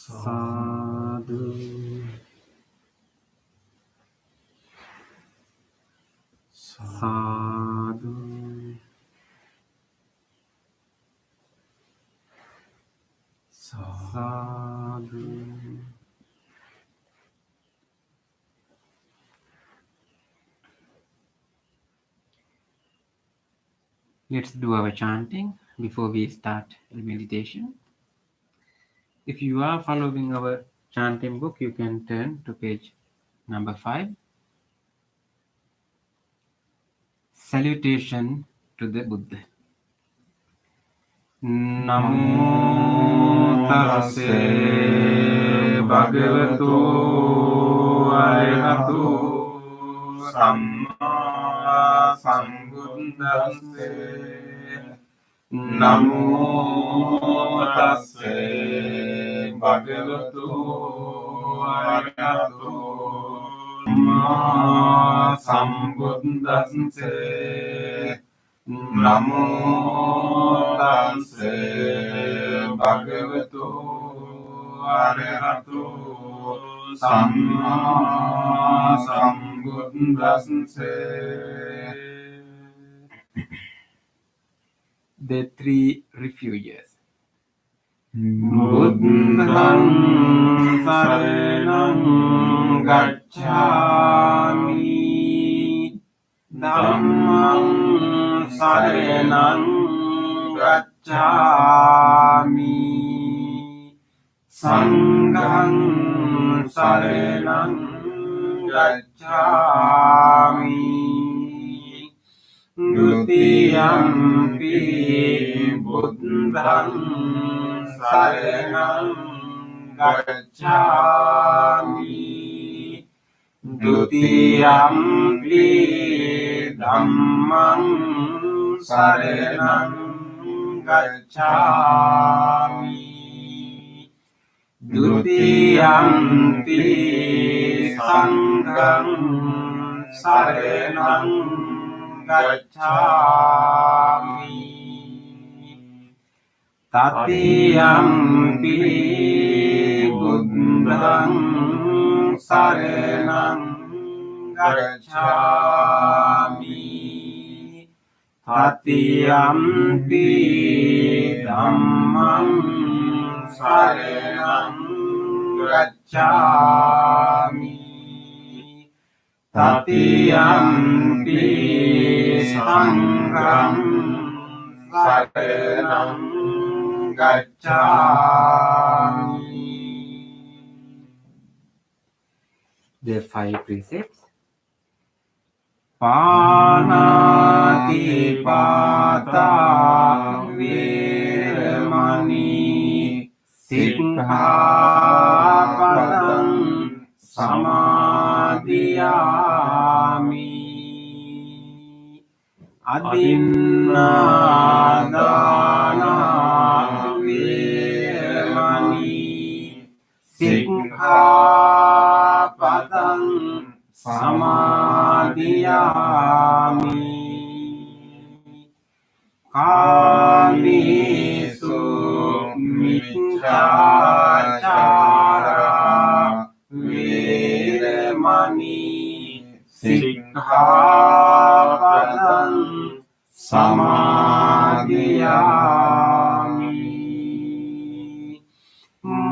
Sadhu, sadhu, sadhu. Let's do our chanting before we start the meditation. If you are following our chanting book, you can turn to page number 5. Salutation to the Buddha. Namo tassa bhagavato arahato samma sambuddhassa. Namo tassa bhagavato arahato samma sambuddhassa. Namo tassa bhagavato arahato samma sambuddhassa. The three refuges. Buddham saranam gacchami, Dhammam saranam gacchami, Sangham saranam gacchami, Dutiyampi buddham saranam gacchami, Dutiyampi dhammam saranam gacchami, Dutiyampi sangham saranam gacchami, Tatiyampi buddham saranam gacchami, Tatiyampi dhammam saranam gacchami, Tatiyampi sangham saranam gacchami. The five precepts. Panati pata veramani sikkhapadam samadhiyami, adinādana veramani sikkhapadam samadhiyami, kāmesu micchāchāra veramani sikkhapadam samadhiyami,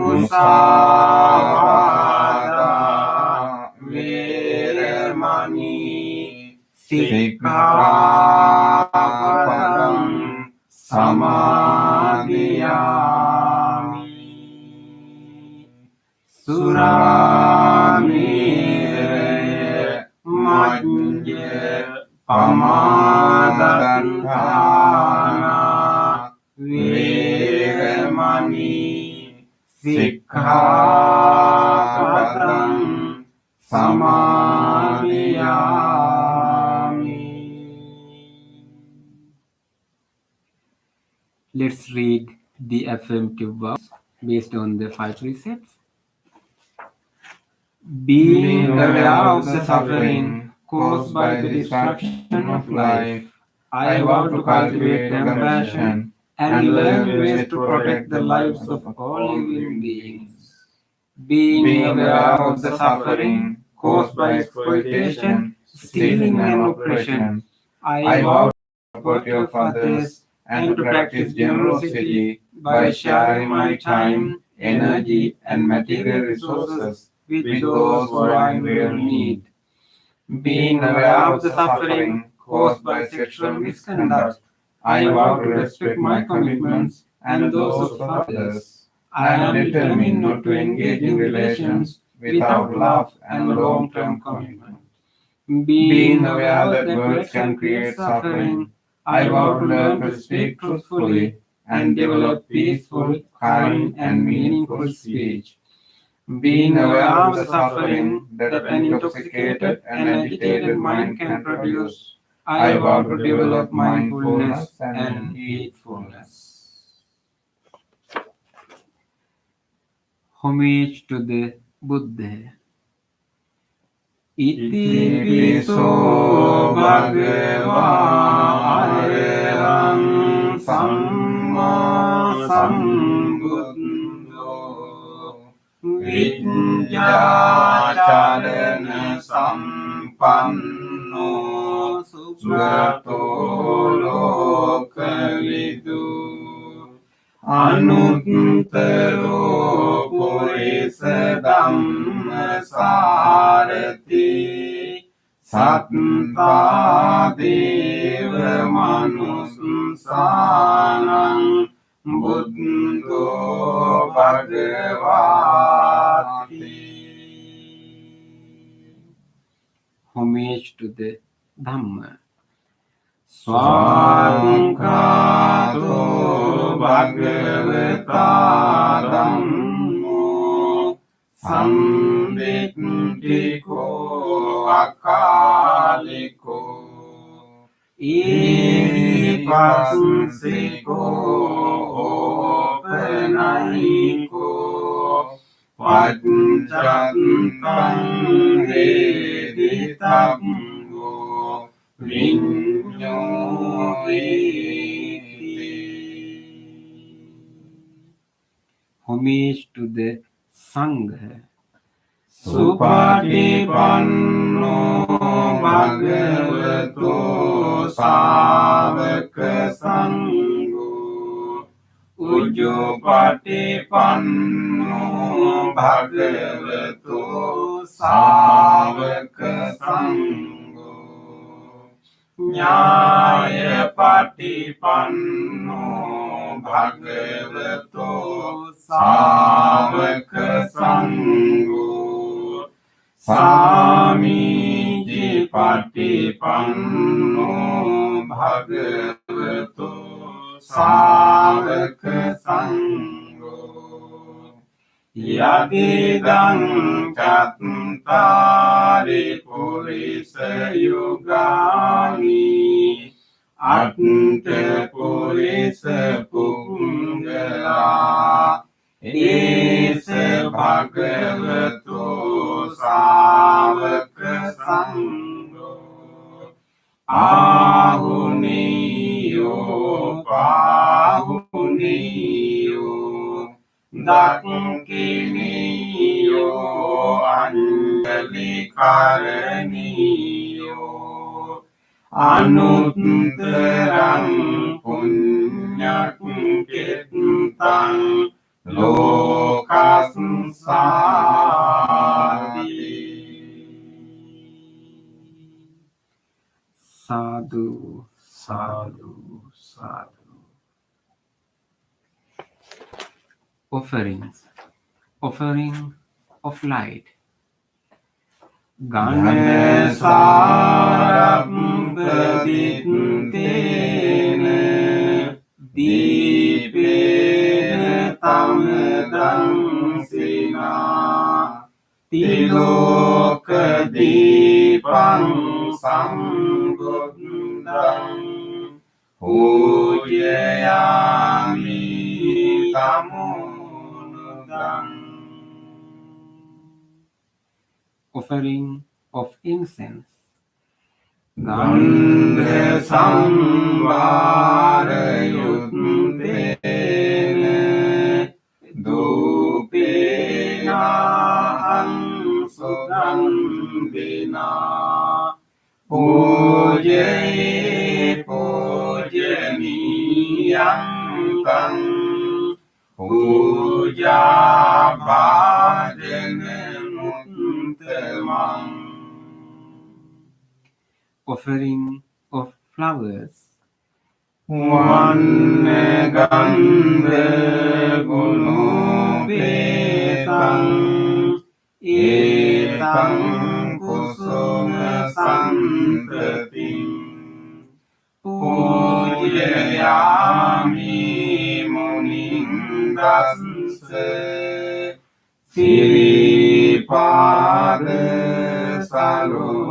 musāvāda veramani sikkhapadam samadhiyami, suramere majñña pamadannāna veramani sikkhapadam samadhiyami. Let's read the affirmative verbs based on the five precepts. Being aware of the suffering caused by the destruction of life, I vow to cultivate compassion and learn ways to protect the lives of all living beings. Being aware of the suffering caused by exploitation, stealing, and oppression, I vow to support your others and to practice generosity by sharing my time, energy, and material resources with those who are in real need. Being aware of the suffering caused by sexual misconduct, I vow to respect my commitments and those of others. I am determined not to engage in relations without love and long-term commitment. Being aware that words can create suffering, I vow to learn to speak truthfully and develop peaceful, kind, and meaningful speech. Being aware of the suffering that an intoxicated and agitated mind can produce, I vow to develop mindfulness and heedfulness. Homage to the Buddha. Iti piso bhagava arahang samma sambuddho vidyacharana sampanno sugato lokavidu anuttaro purisa dhamma sarati satta deva manussanang buddho bhagavati. Homage to the Dhamma. Swakato bhagavata dhammo samvittiko akaliko ipassiko opanayiko paccantang editabbo Homage to the Sangha. Supatipanno bhagavato savaka sangho Ujjopatipanno bhagavato savaka sangho Nyaya patipanno bhagavato savaka sangho Samiji patipanno bhagavato savaka sangho Yadidang cattari purisa yugani Atta purisa punggala Esa bhagavato savaka sangho Ahuniyo pahuniyo Dakkiniyo anjali karaniyo Anuttarang punyak kitang lokasansari. Sadhu, sadhu, sadhu. Offerings. Offering of light. Ganesarabhaditena Dipena tamadansina Tiloka dipang sambuddhang Pujayami tamunudang. Offering of incense. Gandha samvara yuttena dupena sugandhina pujaye pujaniyang tang puja bhajana uttamam. Offering of flowers. Vanna gandha gunopetang etang kusuma santating pujayami dassa Siripada salurudi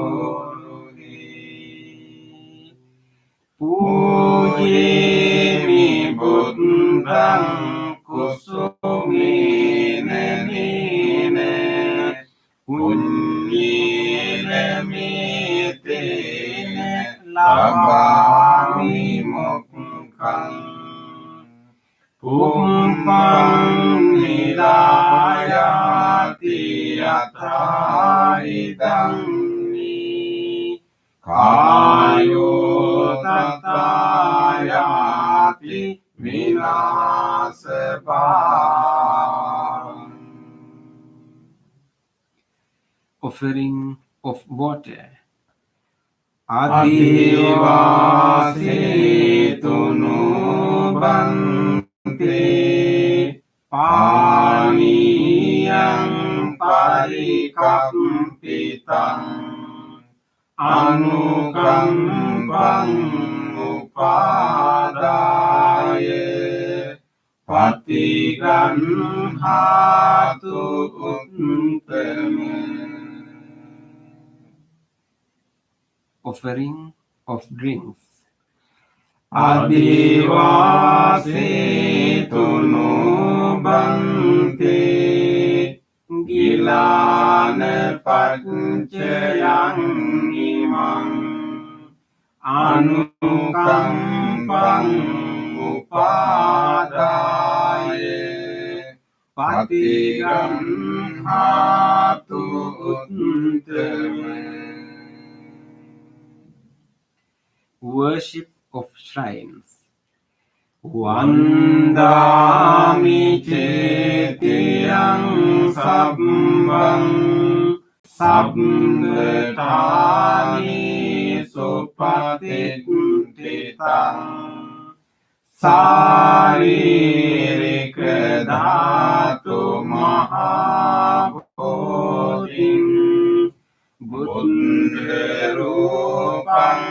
Pujimi buddhang kusumine nine Punyile mitine labami mokkang Pumpang nidayati yathaidang ni Kayo tatayati vinasabang. Offering of water. Adivasi tunubang paniyang parikampitan anukampang upadaya patigan hatu uttama. Offering of drinks. Adivasi tunubante gilane pancayang imang anukampang upadaya patigan hatu uttama. Worship of shrines. Vandami cetiyang sabbang sabbetani supatititang saririka dhatu mahabodhing buddha rupang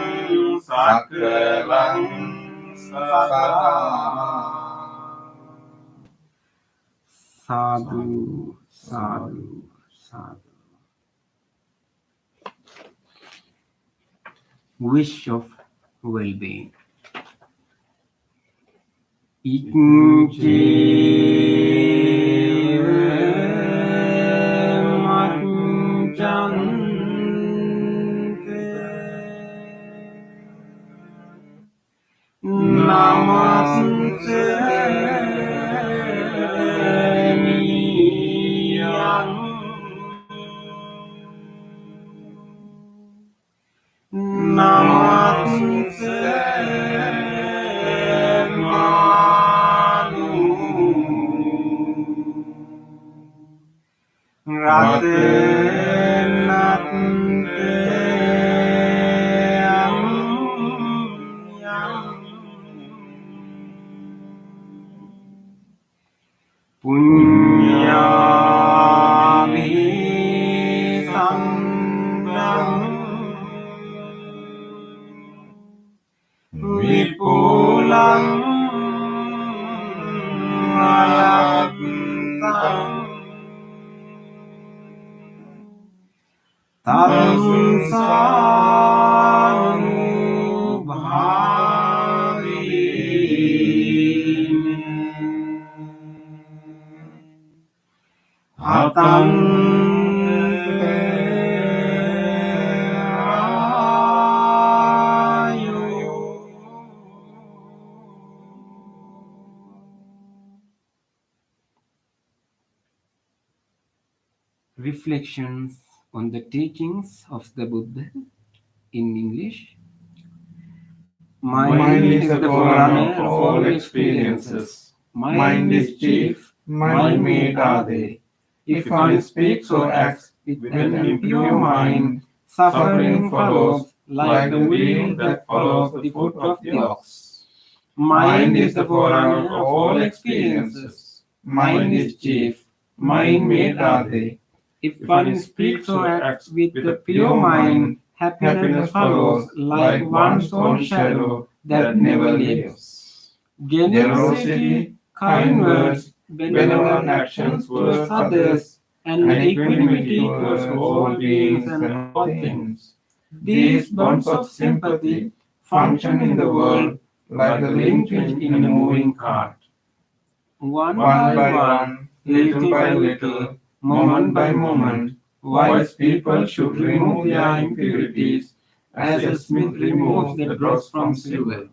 sakalang sadhu, sadhu, sadhu. Wish of well-being. Namaste niyang Namaste manu Ratenate Punyami sandang Vipulang ayatang Tansanu bhavini Hatante ayu. Reflections on the teachings of the Buddha in English. Mind is the forerunner of all experiences. Mind is chief, mind-made are they. If one speaks or acts with an impure mind, suffering follows like the wheel that follows the foot of the ox. Mind is the forerunner of all experiences. Mind is chief, mind-made are they. If one speaks or acts with a pure mind, happiness follows like one's own shadow that never leaves. Generosity, kind words, benevolent actions towards others, and equanimity towards all beings and all things. These bonds of sympathy function in the world like the linkage in a moving cart. One by one, little by little, moment by moment, wise people should remove their impurities as a smith removes the dross from silver.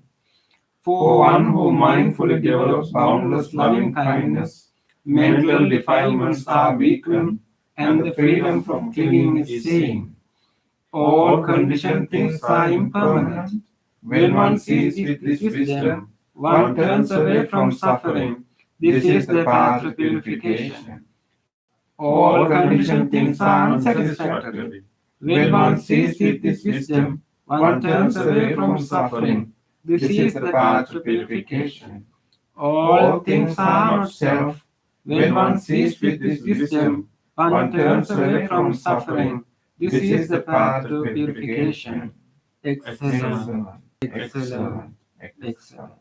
For one who mindfully develops boundless loving kindness, mental defilements are weakened, and the freedom from clinging is seen. All conditioned things are impermanent. When one sees with this wisdom, one turns away from suffering. This is the path to purification. All conditioned things are unsatisfactory. When one sees with this wisdom, one turns away from suffering. This is the path to purification. All things are not self. When one sees with this wisdom, one turns away from suffering. This is the path to purification. Excellent, excellent, excellent.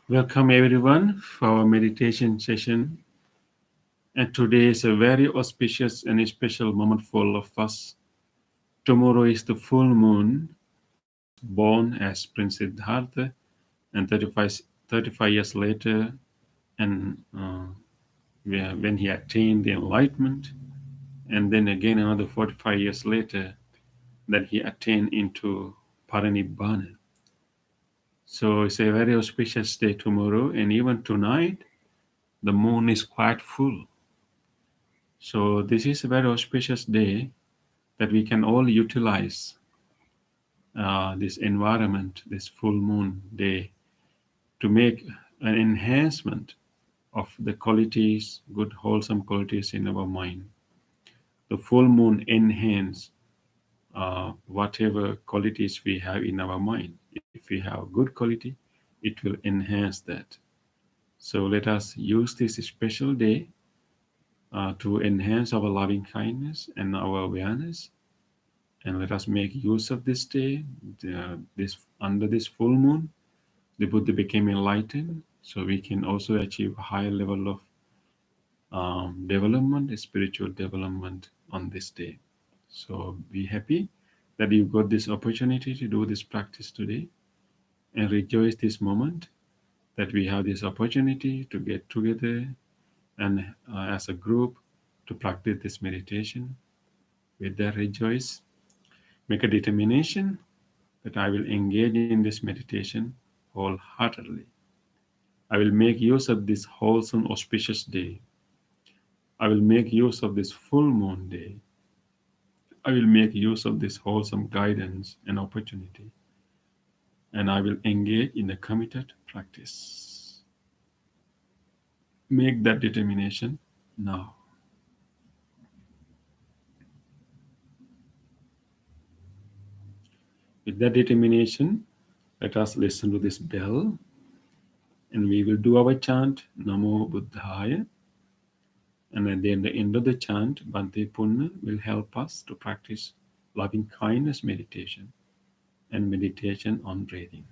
Welcome everyone for our meditation session. And today is a very auspicious and special moment for all of us. Tomorrow is the full moon, born as Prince Siddhartha, and 35 years later, and when he attained the enlightenment, and then again another 45 years later, that he attained into Parinibbana. So it's a very auspicious day tomorrow, and even tonight, the moon is quite full. So this is a very auspicious day that we can all utilize this environment, this full moon day, to make an enhancement of the qualities, good wholesome qualities in our mind. The full moon enhance whatever qualities we have in our mind. If we have good quality, it will enhance that. So let us use this special day to enhance our loving kindness and our awareness, and let us make use of this day. Under this full moon, the Buddha became enlightened, so we can also achieve a higher level of development, spiritual development on this day. So be happy that you got this opportunity to do this practice today, and rejoice this moment that we have this opportunity to get together and as a group to practice this meditation. With that, rejoice. Make a determination that I will engage in this meditation wholeheartedly. I will make use of this wholesome, auspicious day. I will make use of this full moon day. I will make use of this wholesome guidance and opportunity. And I will engage in a committed practice. Make that determination now. With that determination, let us listen to this bell, and we will do our chant, Namo Buddhaya. And at the end of the chant, Bhante Punna will help us to practice loving kindness meditation and meditation on breathing.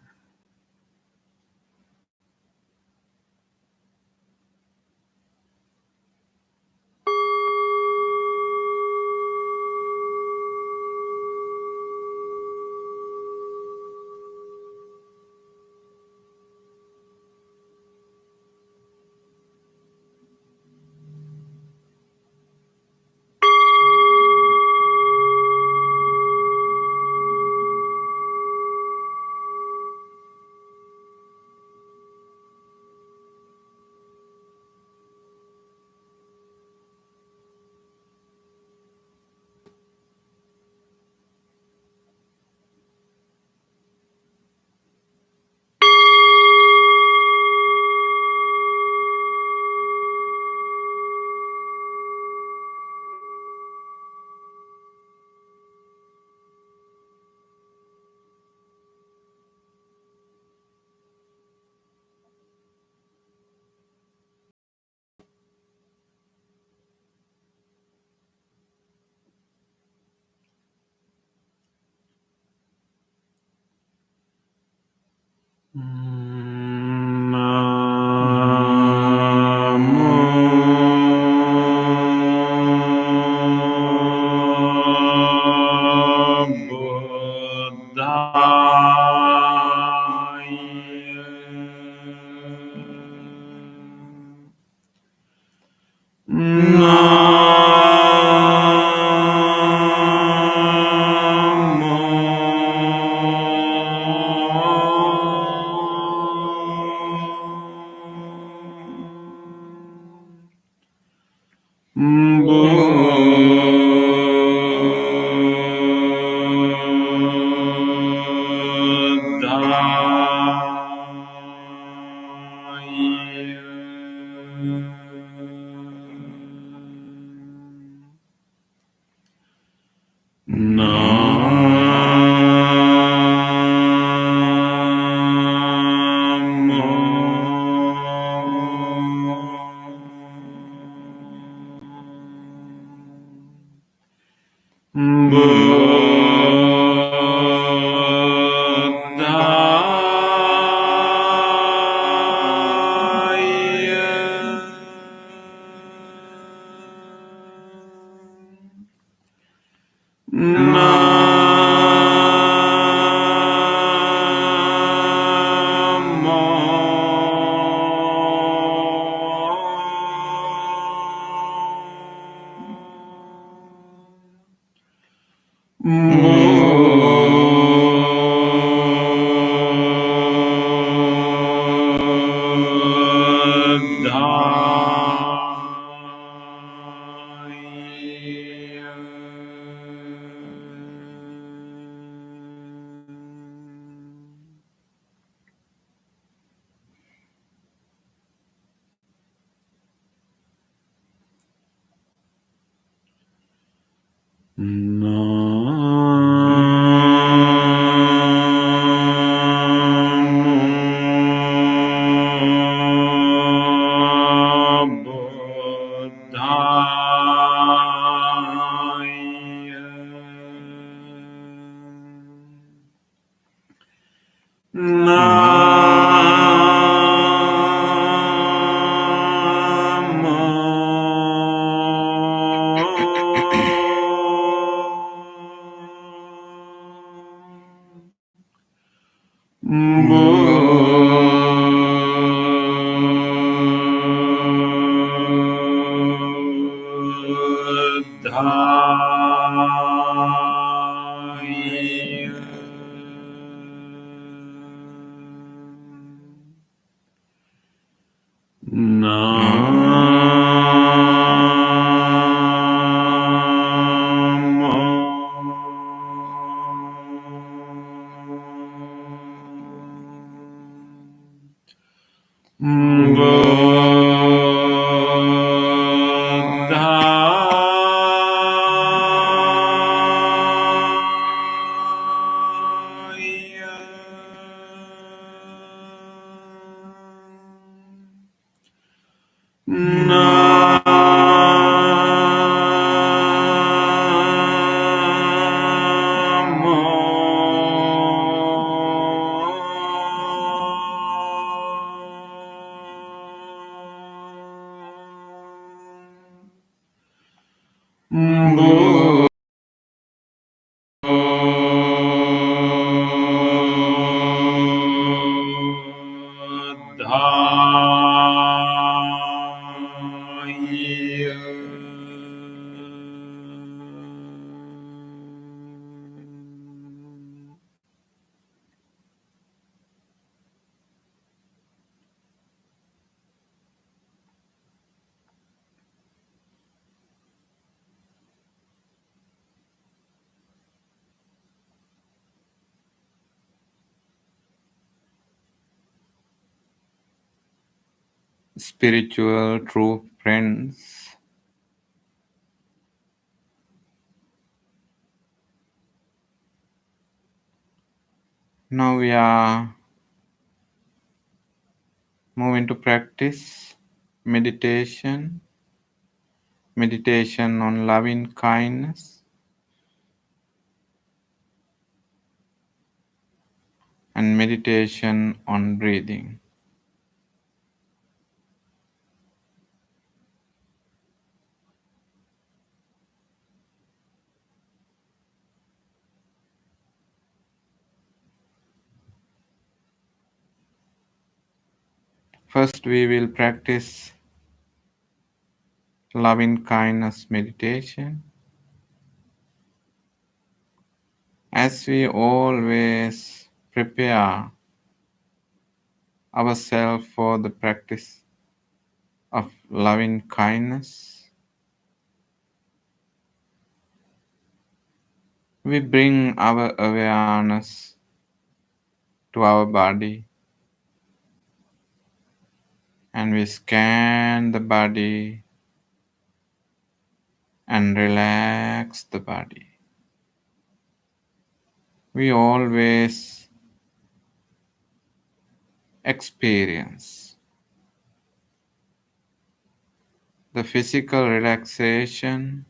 Namo Spiritual true friends. Now we are moving to practice meditation on loving kindness. and meditation on breathing. First, we will practice loving kindness meditation. As we always prepare ourselves for the practice of loving kindness, we bring our awareness to our body and we scan the body and relax the body. We always experience the physical relaxation,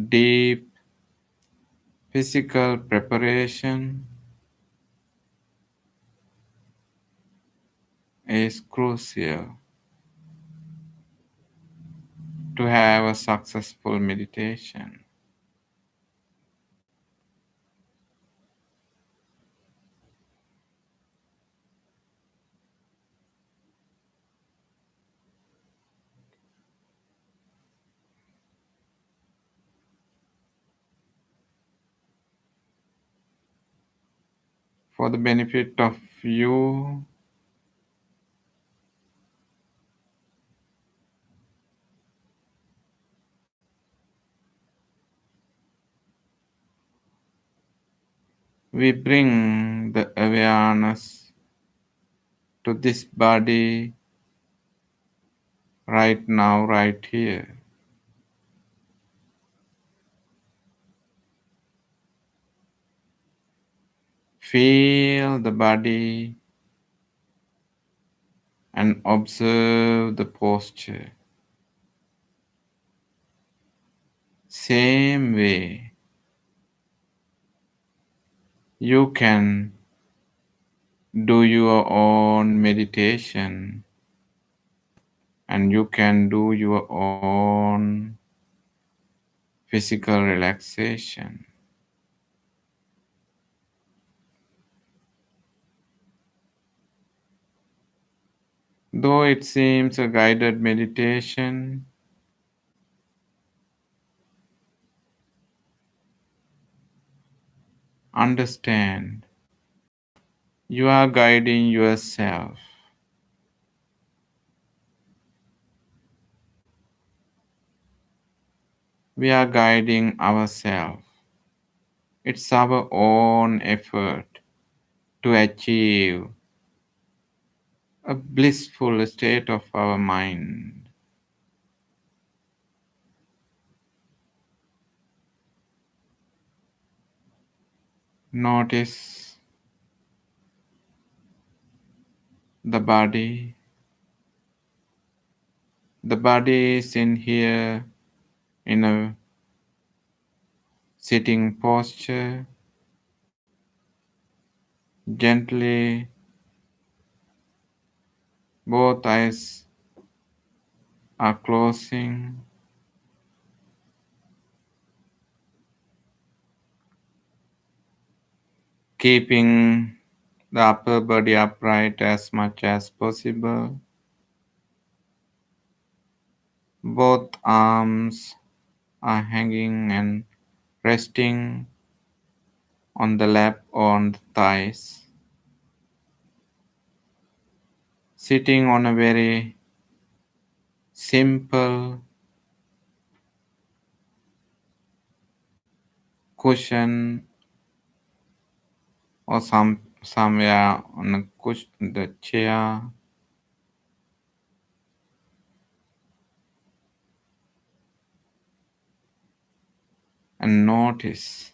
deep physical preparation is crucial to have a successful meditation. For the benefit of you, we bring the awareness to this body right now, right here. Feel the body and observe the posture. Same way, you can do your own meditation and you can do your own physical relaxation. Though it seems a guided meditation, understand you are guiding yourself. We are guiding ourselves. It's our own effort to achieve a blissful state of our mind. Notice the body. The body is in here in a sitting posture. Gently, both eyes are closing. Keeping the upper body upright as much as possible. Both arms are hanging and resting on the lap or on the thighs. Sitting on a very simple cushion or somewhere on the chair. And notice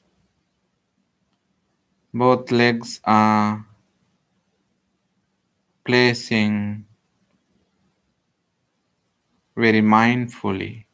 both legs are placing very mindfully.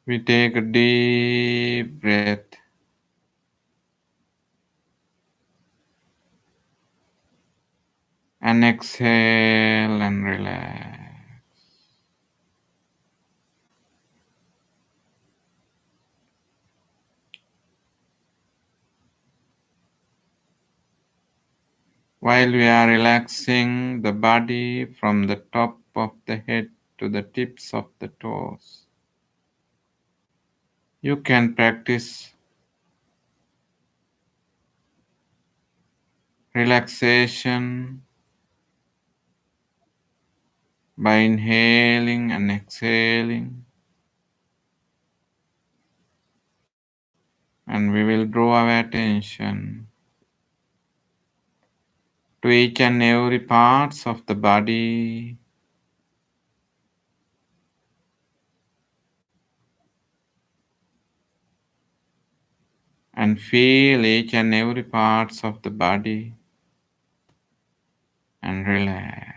We take a deep breath and exhale and relax. While we are relaxing the body from the top of the head to the tips of the toes, you can practice relaxation by inhaling and exhaling, and we will draw our attention to each and every parts of the body, and feel each and every parts of the body and relax.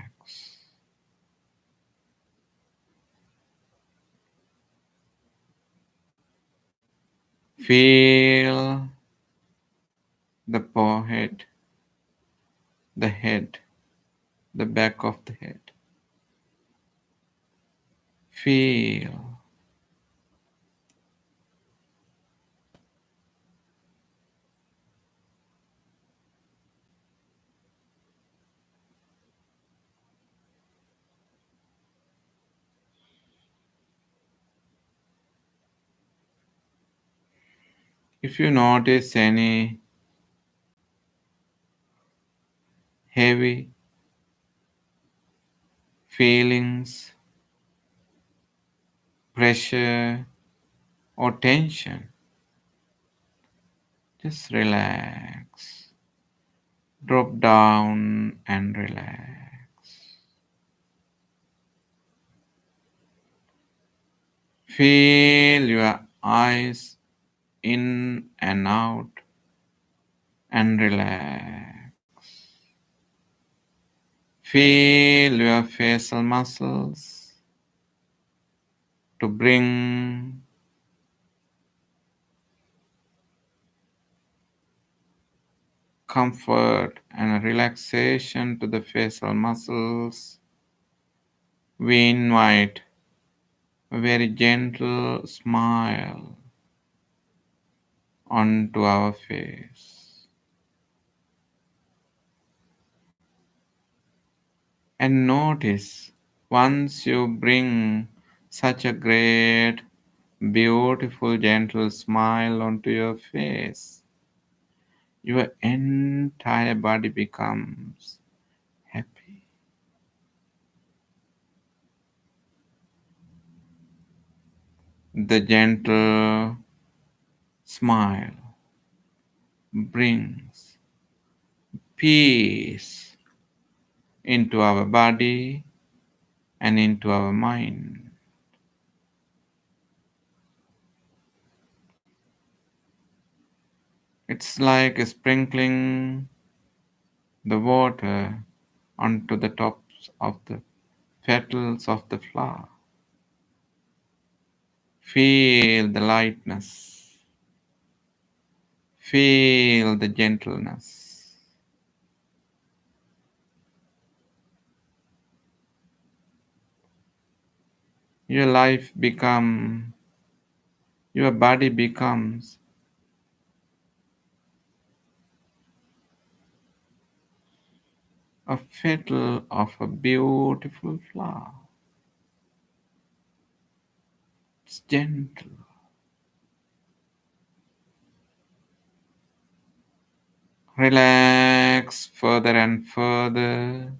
Feel the forehead, the head, the back of the head. Feel. If you notice any heavy feelings, pressure, or tension, just relax. Drop down and relax. Feel your eyes in and out and relax. Feel your facial muscles to bring comfort and relaxation to the facial muscles. We invite a very gentle smile onto our face. And notice once you bring such a great, beautiful, gentle smile onto your face, your entire body becomes happy. The gentle smile brings peace into our body and into our mind. It's like sprinkling the water onto the tops of the petals of the flower. Feel the lightness. Feel the gentleness. Your body becomes a petal of a beautiful flower. It's gentle. Relax further and further.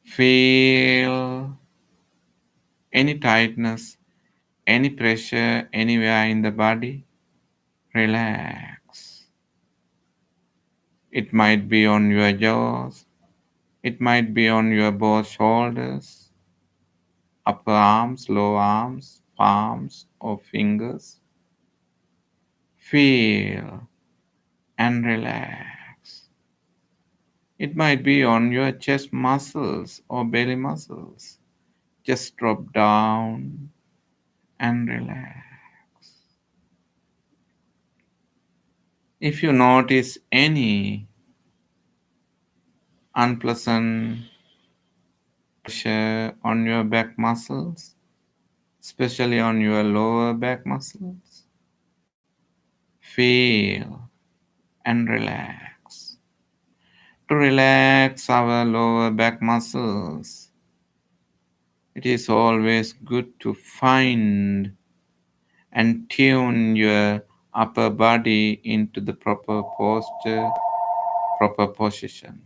Feel any tightness, any pressure anywhere in the body. Relax. It might be on your jaws. It might be on your both shoulders, upper arms, lower arms, palms, or fingers. Feel and relax. It might be on your chest muscles or belly muscles. Just drop down and relax. If you notice any unpleasant pressure on your back muscles, especially on your lower back muscles, feel and relax. To relax our lower back muscles, it is always good to find and tune your upper body into the proper posture, proper position.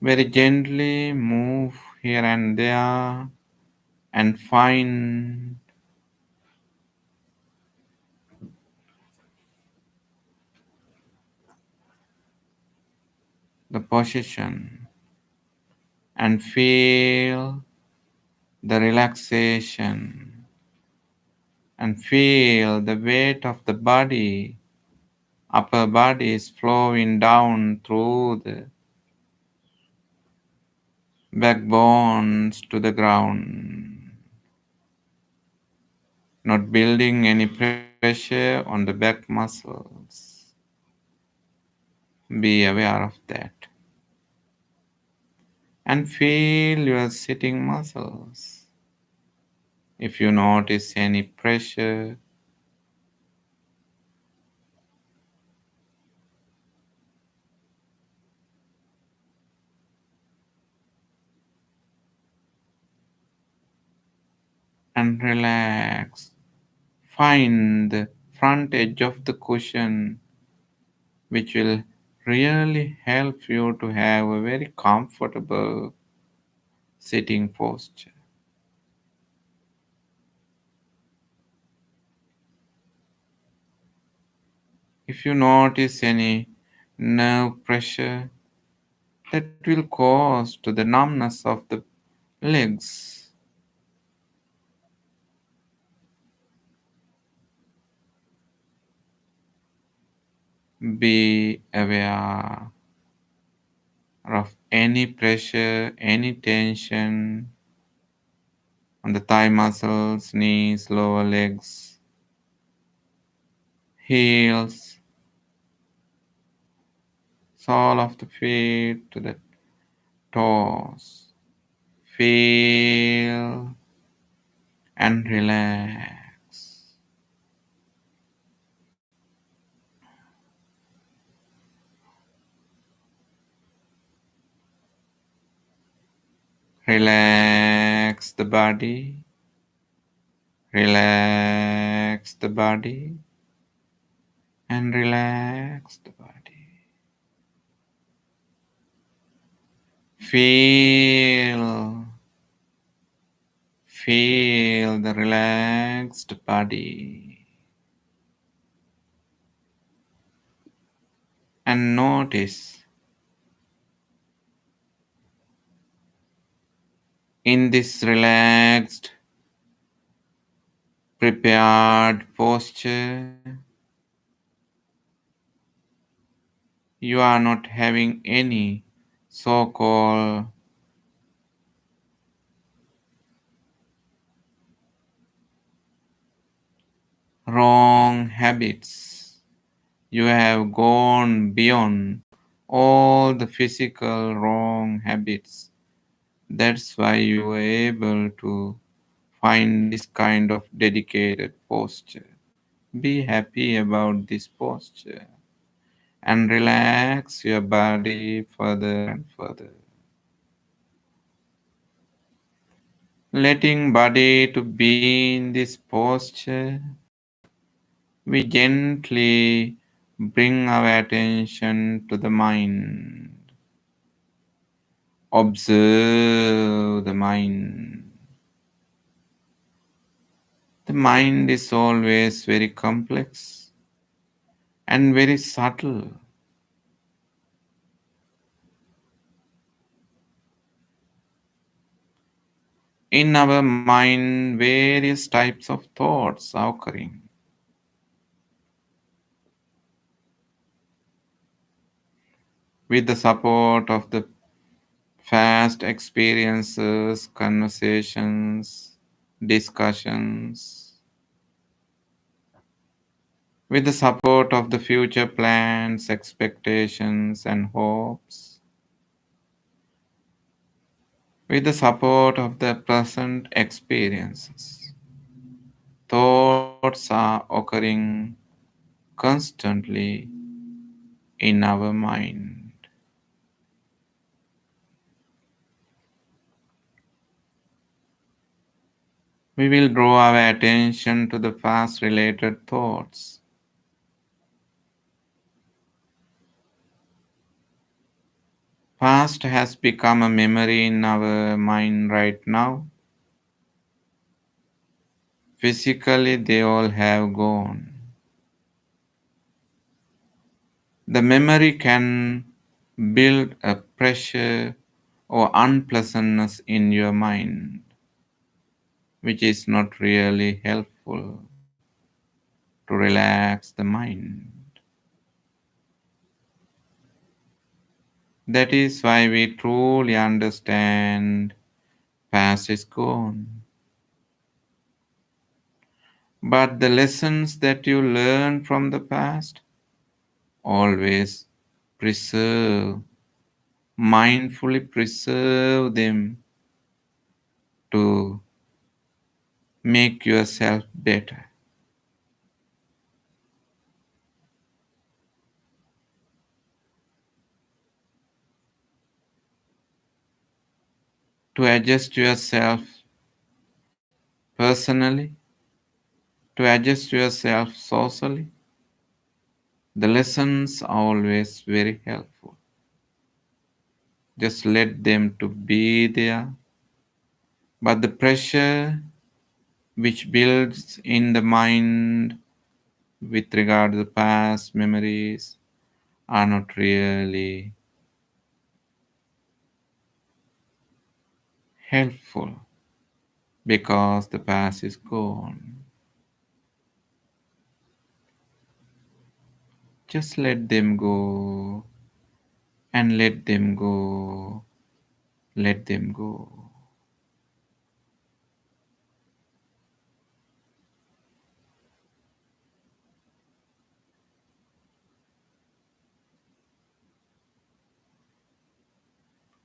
Very gently move here and there and find the position and feel the relaxation and feel the weight of the body, upper body is flowing down through the backbones to the ground, not building any pressure on the back muscles. Be aware of that. And feel your sitting muscles. If you notice any pressure, and relax. Find the front edge of the cushion, which will really help you to have a very comfortable sitting posture. If you notice any nerve pressure, that will cause to the numbness of the legs. Be aware of any pressure, any tension on the thigh muscles, knees, lower legs, heels, sole of the feet to the toes. Feel and relax. Relax the body. Relax the body. And relax the body. Feel the relaxed body. And notice in this relaxed, prepared posture, you are not having any so-called wrong habits. You have gone beyond all the physical wrong habits. That's why you were able to find this kind of dedicated posture. Be happy about this posture and relax your body further and further. Letting body to be in this posture, we gently bring our attention to the mind. Observe the mind. The mind is always very complex and very subtle. In our mind, various types of thoughts are occurring. With the support of the past experiences, conversations, discussions, with the support of the future plans, expectations, and hopes, with the support of the present experiences. Thoughts are occurring constantly in our mind. We will draw our attention to the past related thoughts. Past has become a memory in our mind right now. Physically, they all have gone. The memory can build a pressure or unpleasantness in your mind, which is not really helpful to relax the mind. That is why we truly understand past is gone. But the lessons that you learn from the past, always preserve, mindfully preserve them to make yourself better. To adjust yourself personally, to adjust yourself socially, the lessons are always very helpful. Just let them to be there. But the pressure which builds in the mind with regard to the past memories are not really helpful because the past is gone. Just let them go and let them go, let them go.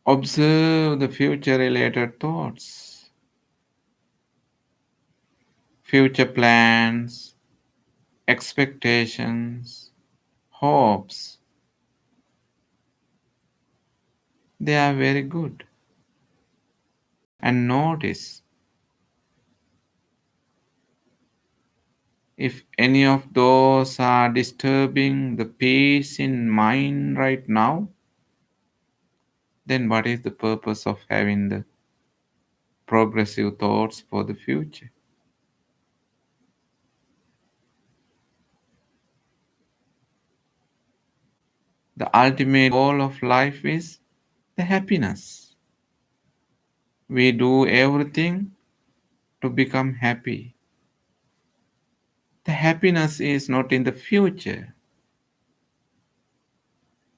Observe the future related thoughts, future plans, expectations, hopes. They are very good. And notice if any of those are disturbing the peace in mind right now, then what is the purpose of having the progressive thoughts for the future? The ultimate goal of life is the happiness. We do everything to become happy. The happiness is not in the future.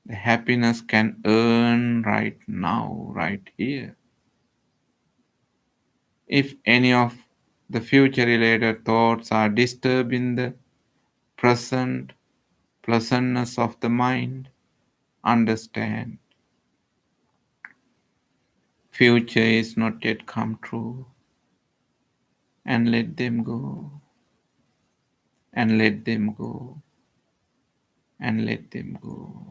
The happiness can earn right now, right here. If any of the future related thoughts are disturbing the present pleasantness of the mind, understand future is not yet come true, and let them go, and let them go, and let them go.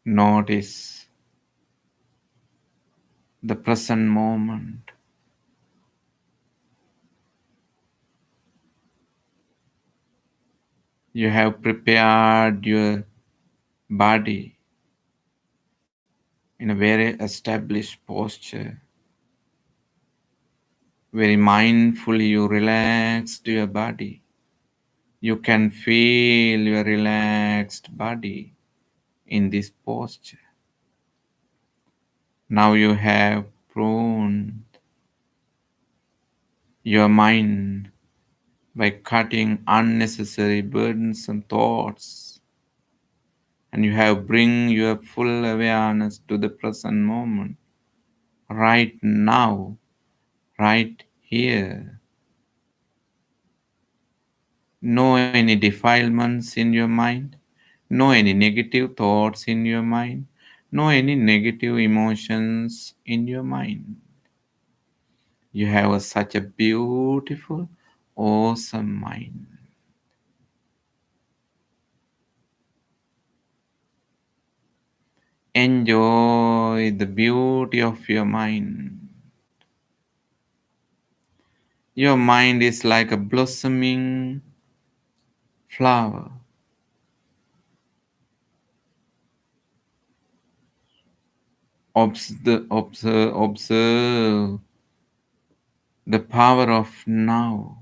Notice the present moment. You have prepared your body in a very established posture. Very mindfully, you relaxed your body. You can feel your relaxed body in this posture. Now you have pruned your mind by cutting unnecessary burdensome thoughts, and you have bring your full awareness to the present moment, right now, right here. No any defilements in your mind, no any negative thoughts in your mind, no any negative emotions in your mind. You have such a beautiful, awesome mind. Enjoy the beauty of your mind. Your mind is like a blossoming flower. Observe the power of now.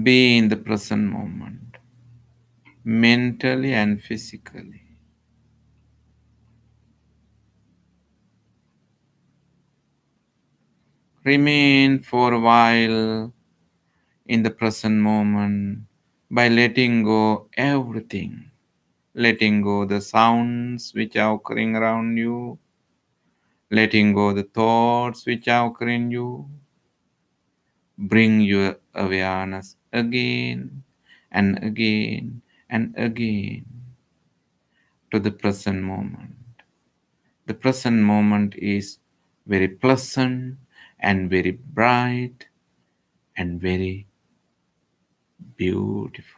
Be in the present moment, mentally and physically. Remain for a while in the present moment by letting go everything. Letting go the sounds which are occurring around you, letting go the thoughts which are occurring you. Bring your awareness again and again and again to the present moment. The present moment is very pleasant and very bright and very beautiful.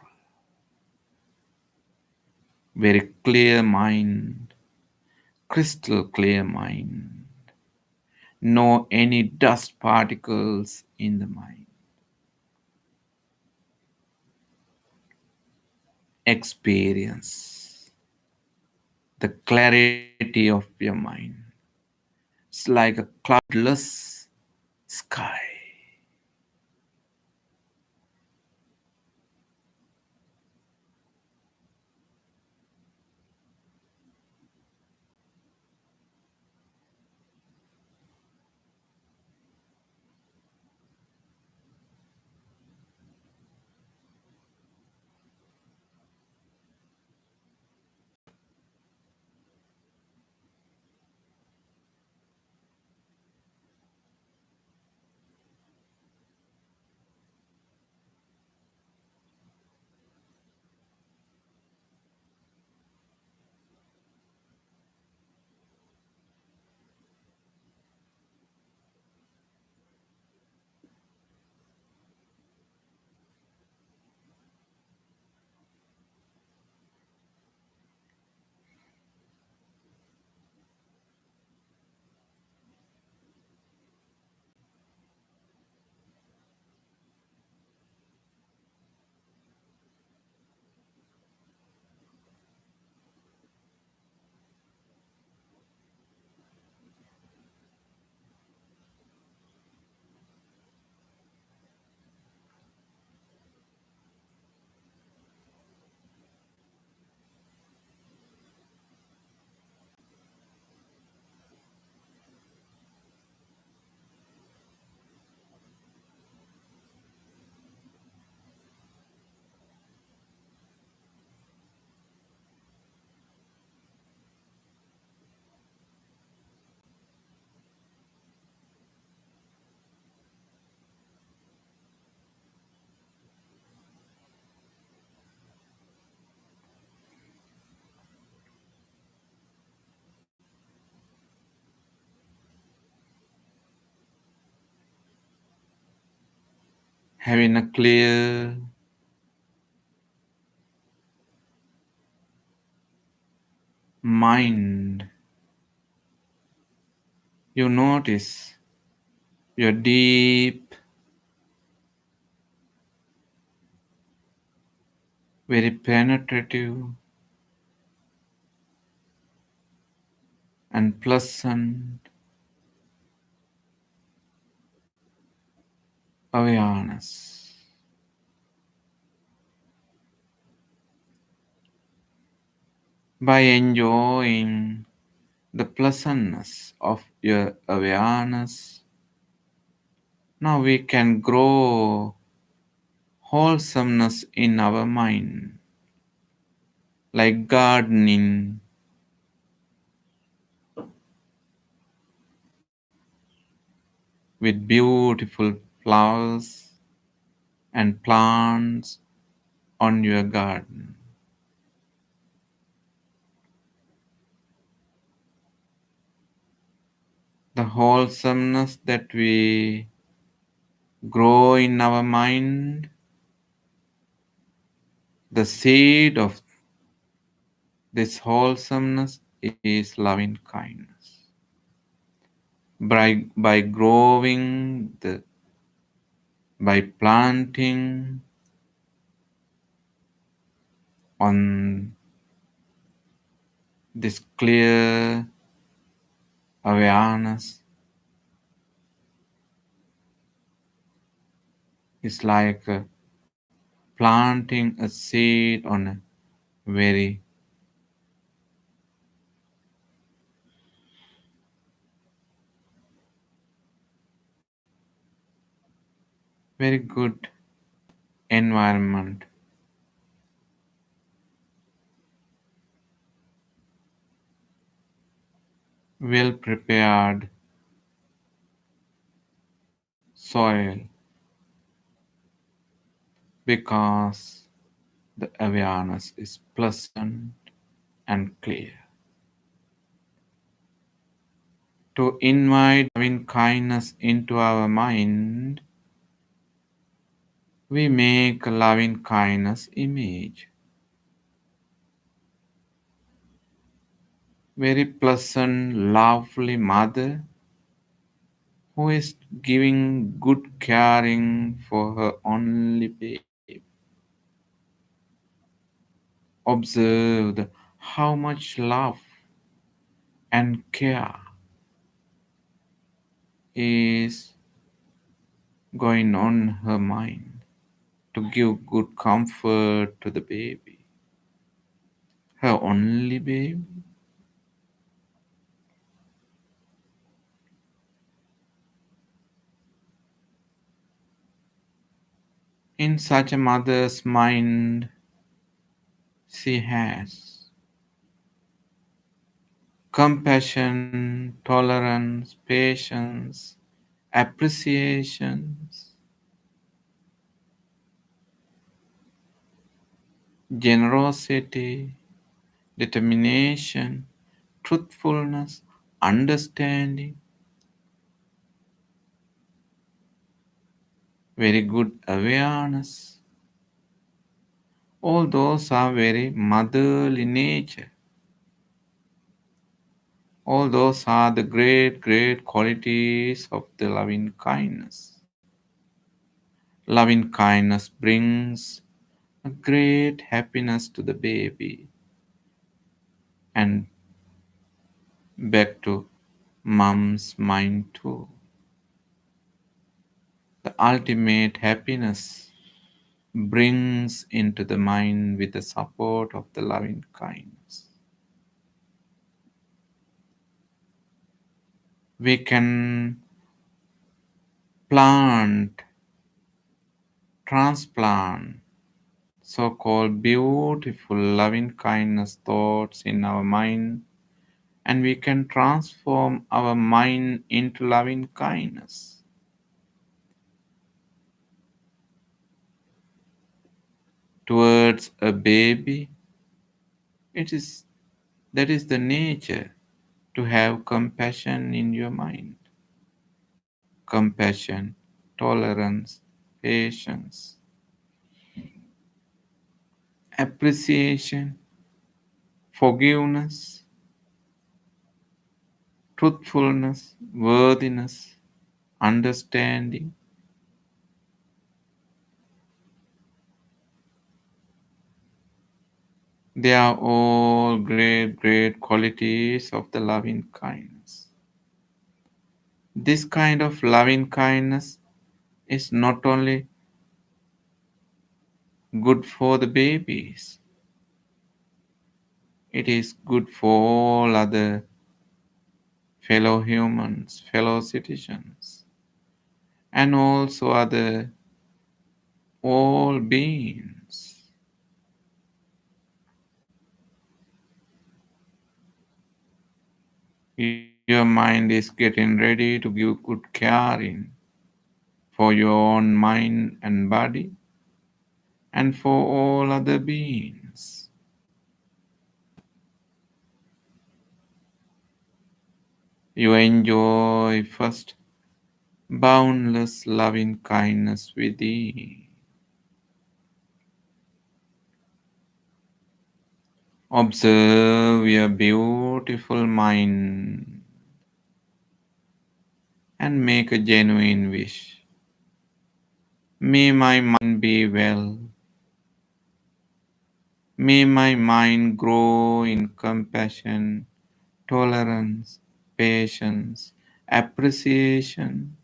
Very clear mind, crystal clear mind. No any dust particles in the mind. Experience the clarity of your mind. It's like a cloudless sky. Having a clear mind, you notice your deep, very penetrative and pleasant awareness. By enjoying the pleasantness of your awareness. Now we can grow wholesomeness in our mind, like gardening with beautiful flowers and plants on your garden. The wholesomeness that we grow in our mind, the seed of this wholesomeness is loving kindness. By growing by planting on this clear awareness is like planting a seed on a very very good environment, well prepared soil, because the awareness is pleasant and clear. To invite loving kindness into our mind, we make a loving kindness image. Very pleasant, lovely mother who is giving good caring for her only babe. Observe how much love and care is going on in her mind to give good comfort to the baby, her only baby. In such a mother's mind, she has compassion, tolerance, patience, appreciations, generosity, determination, truthfulness, understanding, very good awareness. All those are very motherly nature. All those are the great, great qualities of the loving kindness. Loving kindness brings a great happiness to the baby and back to mom's mind too. The ultimate happiness brings into the mind with the support of the loving kindness. We can plant, transplant so called beautiful loving kindness thoughts in our mind, and we can transform our mind into loving kindness. Towards a baby, it is that is the nature to have compassion in your mind. Compassion, tolerance, patience, appreciation, forgiveness, truthfulness, worthiness, understanding. They are all great, great qualities of the loving kindness. This kind of loving kindness is not only good for the babies, it is good for all other fellow humans, fellow citizens, and also other all beings. Your mind is getting ready to give good caring for your own mind and body and for all other beings. You enjoy first boundless loving kindness within. Observe your beautiful mind and make a genuine wish. May my mind be well. May my mind grow in compassion, tolerance, patience, appreciation,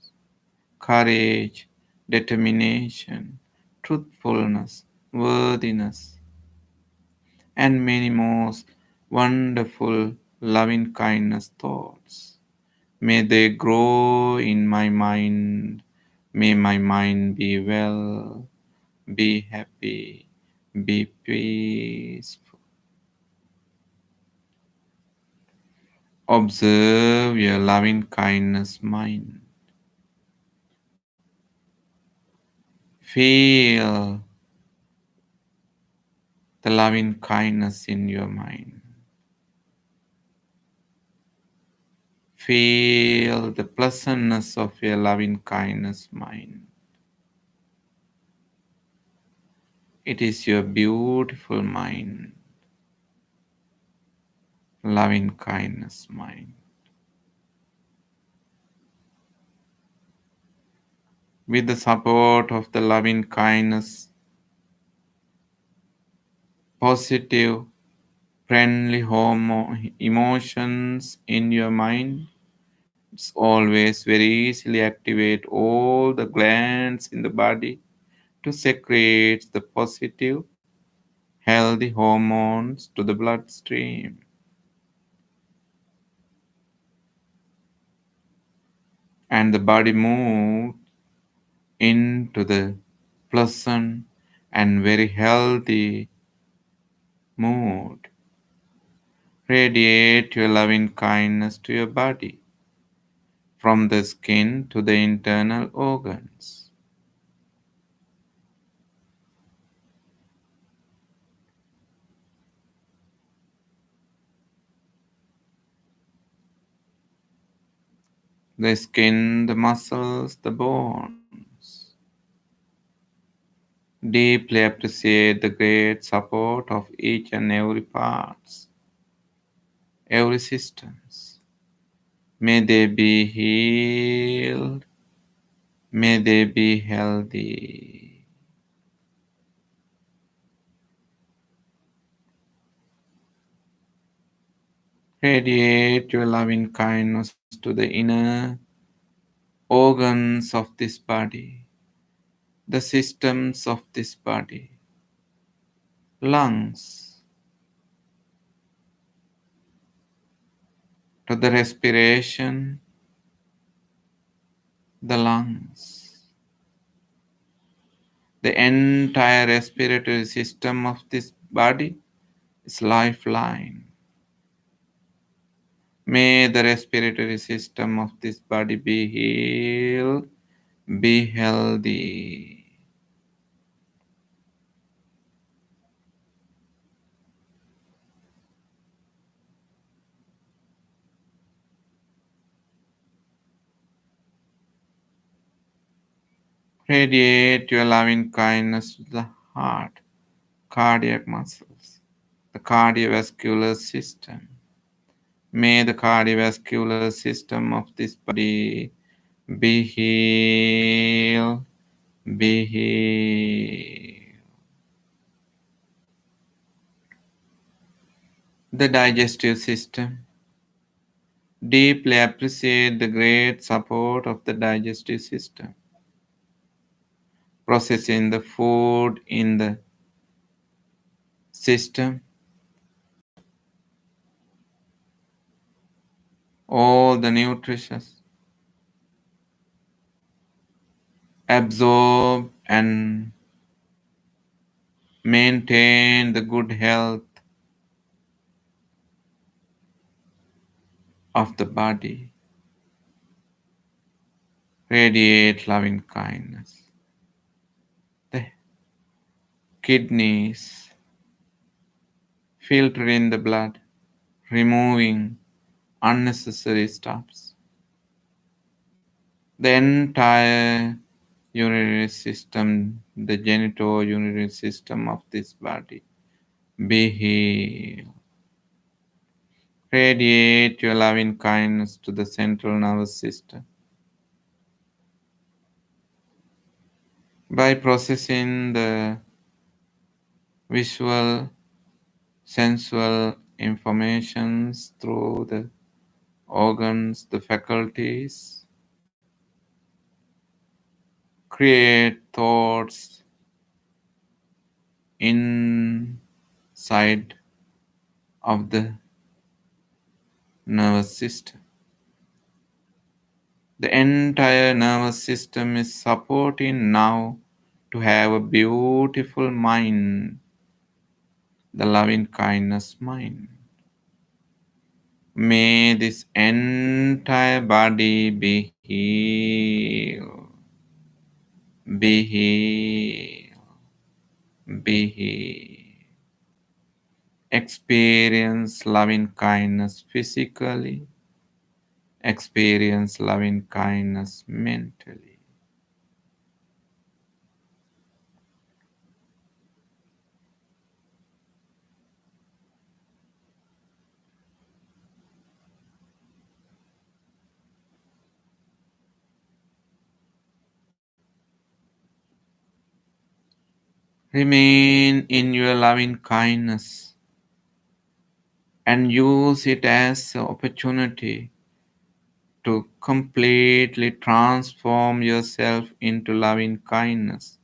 courage, determination, truthfulness, worthiness, and many most wonderful loving kindness thoughts. May they grow in my mind. May my mind be well, be happy, be peaceful. Observe your loving kindness mind. Feel the loving kindness in your mind. Feel the pleasantness of your loving kindness mind. It is your beautiful mind, loving kindness mind. With the support of the loving kindness, positive, friendly emotions in your mind, it's always very easily activate all the glands in the body to secrete the positive, healthy hormones to the bloodstream. And the body moves into the pleasant and very healthy mood. Radiate your loving kindness to your body, from the skin to the internal organs. The skin, the muscles, the bones. Deeply appreciate the great support of each and every parts, every systems. May they be healed. May they be healthy. Radiate your loving kindness to the inner organs of this body, the systems of this body, lungs, to the respiration, the lungs, the entire respiratory system of this body is lifeline. May the respiratory system of this body be healed, be healthy. Radiate your loving kindness to the heart, cardiac muscles, the cardiovascular system. May the cardiovascular system of this body be healed, be healed. The digestive system. Deeply appreciate the great support of the digestive system. Processing the food in the system. All absorb the nutritious, absorb and maintain the good health of the body. Radiate loving kindness. The kidneys filter in the blood, removing unnecessary stuffs. The entire urinary system, the genitourinary system of this body, be healed. Radiate your loving kindness to the central nervous system. By processing the visual, sensual informations through the organs, the faculties, create thoughts inside of the nervous system. The entire nervous system is supporting now to have a beautiful mind, the loving kindness mind. May this entire body be healed, be healed, be healed. Experience loving kindness physically, experience loving kindness mentally. Remain in your loving kindness and use it as an opportunity to completely transform yourself into loving kindness.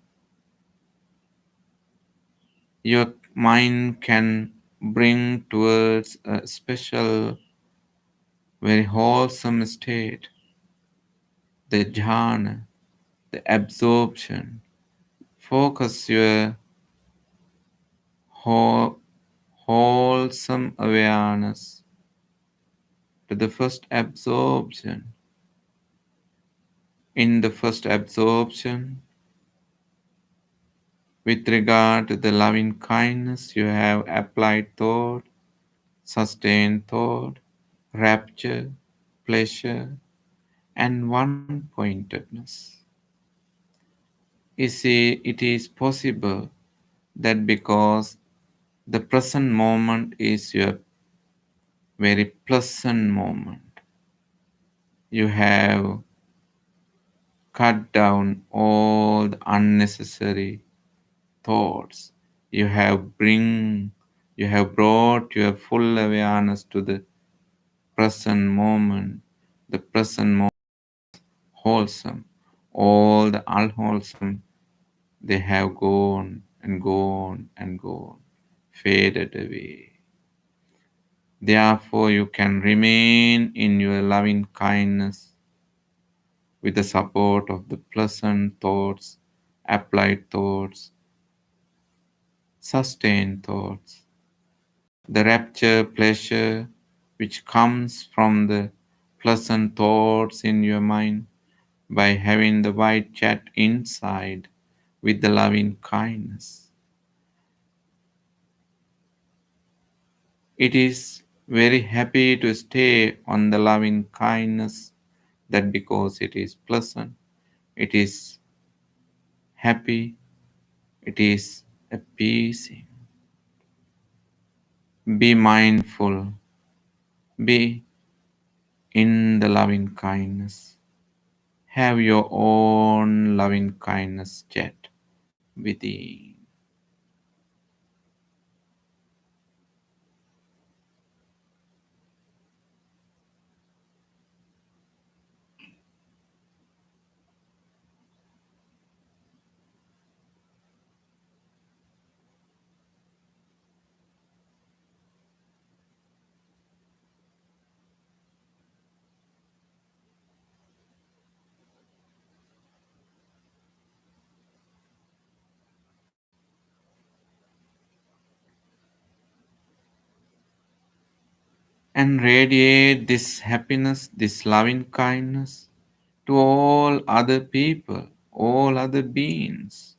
Your mind can bring towards a special, very wholesome state, the jhana, the absorption. Focus your wholesome awareness to the first absorption. In the first absorption, with regard to the loving kindness, you have applied thought, sustained thought, rapture, pleasure, and one pointedness. You see, it is possible that because the present moment is your very pleasant moment, you have cut down all the unnecessary thoughts. You have brought your full awareness to the present moment. The present moment is wholesome. All the unwholesome, they have gone and gone and gone, faded away. Therefore, you can remain in your loving kindness with the support of the pleasant thoughts, applied thoughts, sustained thoughts. The rapture, pleasure, which comes from the pleasant thoughts in your mind by having the white chat inside with the loving kindness. It is very happy to stay on the loving kindness, that because it is pleasant, it is happy, it is appeasing. Be mindful, be in the loving kindness. Have your own loving kindness chat within. and radiate this happiness, this loving kindness to all other people, all other beings,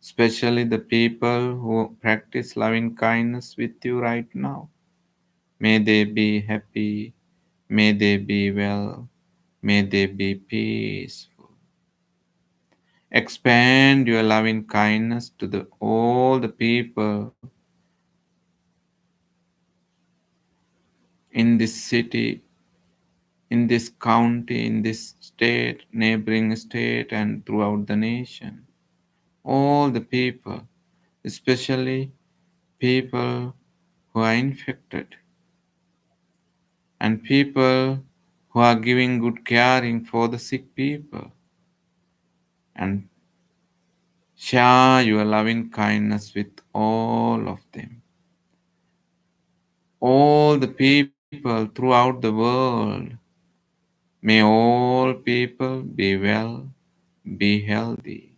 especially the people who practice loving kindness with you right now. May they be happy, may they be well, may they be peaceful. Expand your loving kindness to all the people in this city, in this county, in this state, neighboring state, and throughout the nation. All the people, especially people who are infected and people who are giving good caring for the sick people, and share your loving kindness with all of them. All the people throughout the world, may all people be well, be healthy.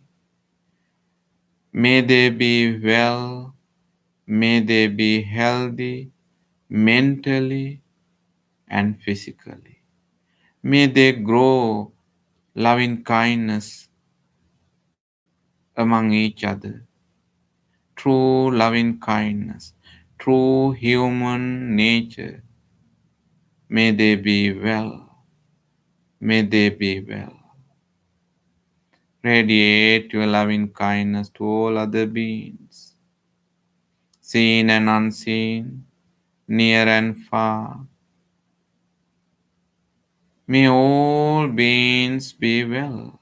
May they be well, may they be healthy mentally and physically. May they grow loving kindness among each other, true loving kindness, true human nature. May they be well, may they be well. Radiate your loving kindness to all other beings, seen and unseen, near and far. May all beings be well.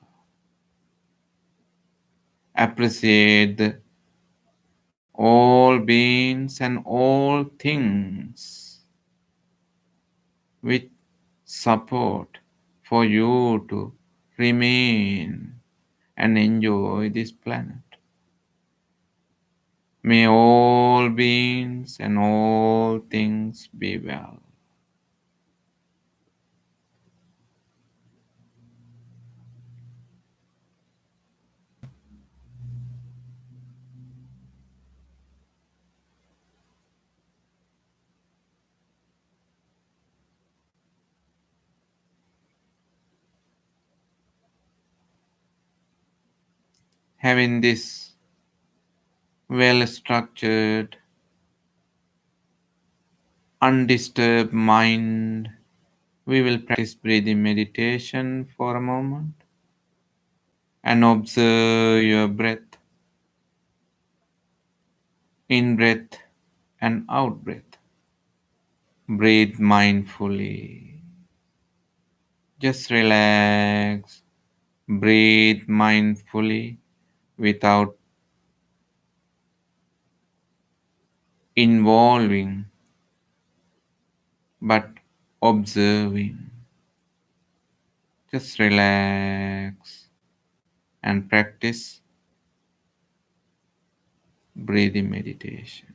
Appreciate all beings and all things with support for you to remain and enjoy this planet. May all beings and all things be well. Having this well structured, undisturbed mind, we will practice breathing meditation for a moment and observe your breath, in breath and out breath. Breathe mindfully. Just relax. Breathe mindfully without involving but observing. Just relax and practice breathing meditation.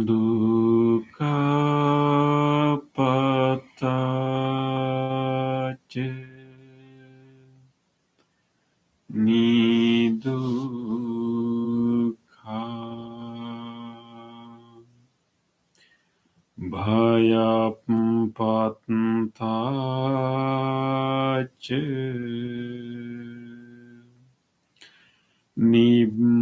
Dukkha patace nidukkha bhayapattace nibbhaya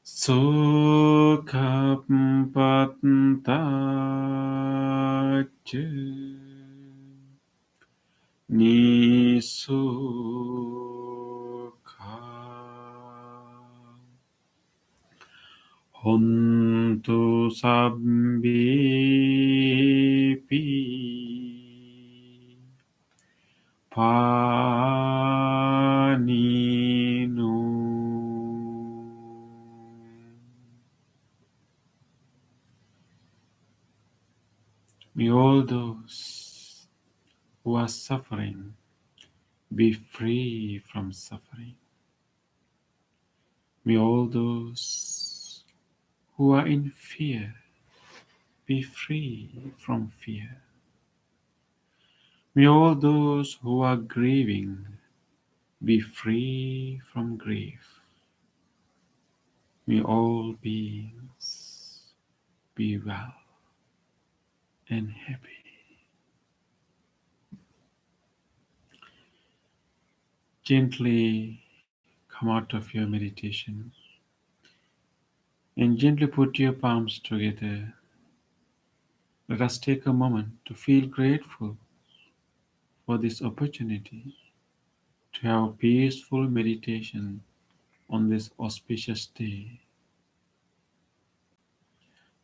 Sukhapattace Nisukha Hontu Sabbipi Paninu May all those who are suffering be free from suffering. May all those who are in fear be free from fear. May all those who are grieving be free from grief. May all beings be well and happy. Gently come out of your meditation and gently put your palms together. Let us take a moment to feel grateful for this opportunity to have a peaceful meditation on this auspicious day.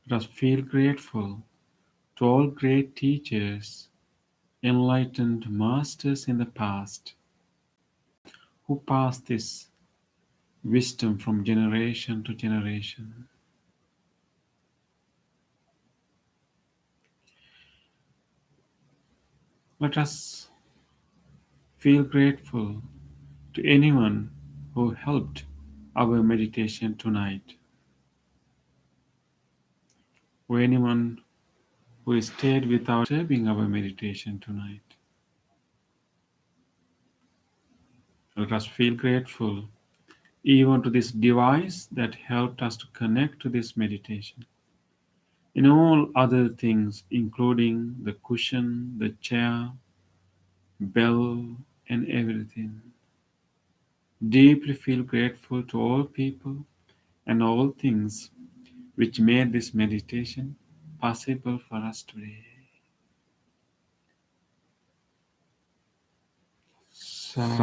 Let us feel grateful to all great teachers, enlightened masters in the past, who passed this wisdom from generation to generation. Let us feel grateful to anyone who helped our meditation tonight, or anyone who stayed without disturbing our meditation tonight. Let us feel grateful even to this device that helped us to connect to this meditation. In all other things, including the cushion, the chair, bell, and everything. Deeply feel grateful to all people and all things which made this meditation possible for us today. Sadhu,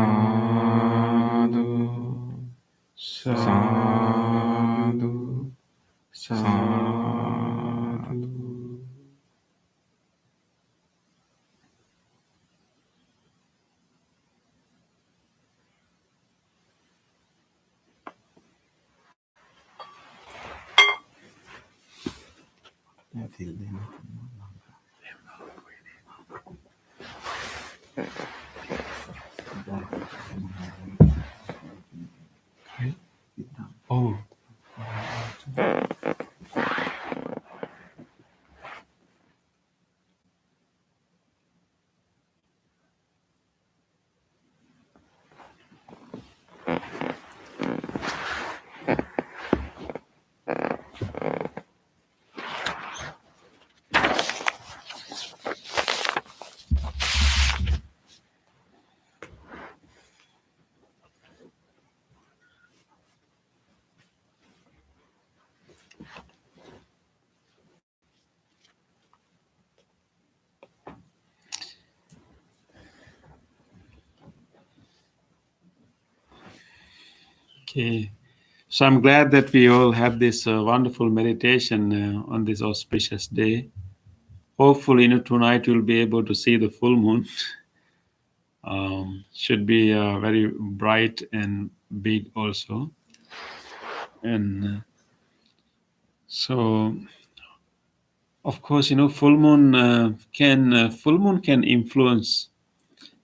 sadhu, sadhu. Oh. Okay. So I'm glad that we all have this wonderful meditation on this auspicious day. Hopefully, tonight you'll be able to see the full moon. Should be very bright and big also. And so, of course, full moon can influence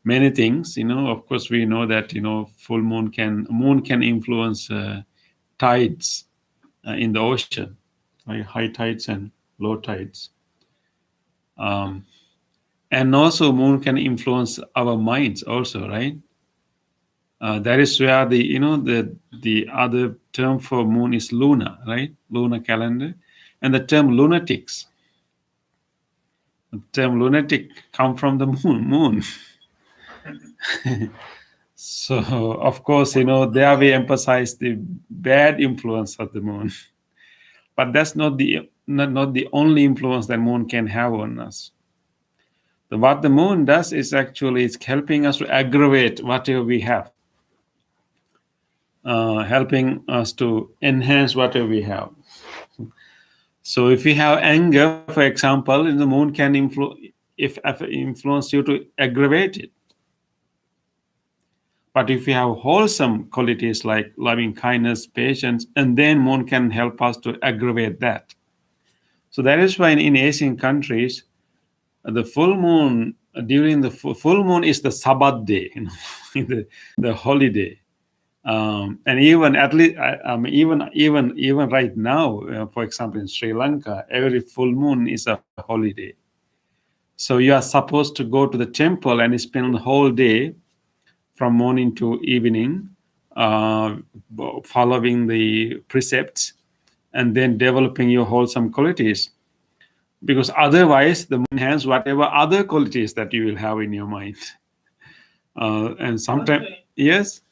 many things. Of course, we know that full moon can influence tides in the ocean, like high tides and low tides. Um, and also moon can influence our minds also, right? That is where the other term for moon is Luna, right? Lunar calendar, and the term lunatics. The term lunatic come from the moon. So of course, there we emphasize the bad influence of the moon, but that's not the only influence that moon can have on us. What the moon does is actually it's helping us to aggravate whatever we have, helping us to enhance whatever we have. So if we have anger, for example, the moon can influence you to aggravate it. But if we have wholesome qualities like loving kindness, patience, and then moon can help us to aggravate that. So that is why in Asian countries, the full moon during the full moon is the Sabbath day, the holiday. And even at least even right now, for example, in Sri Lanka, every full moon is a holiday. So you are supposed to go to the temple and spend the whole day from morning to evening, following the precepts, and then developing your wholesome qualities. Because otherwise, the moon has whatever other qualities that you will have in your mind. And sometimes, Okay. yes, I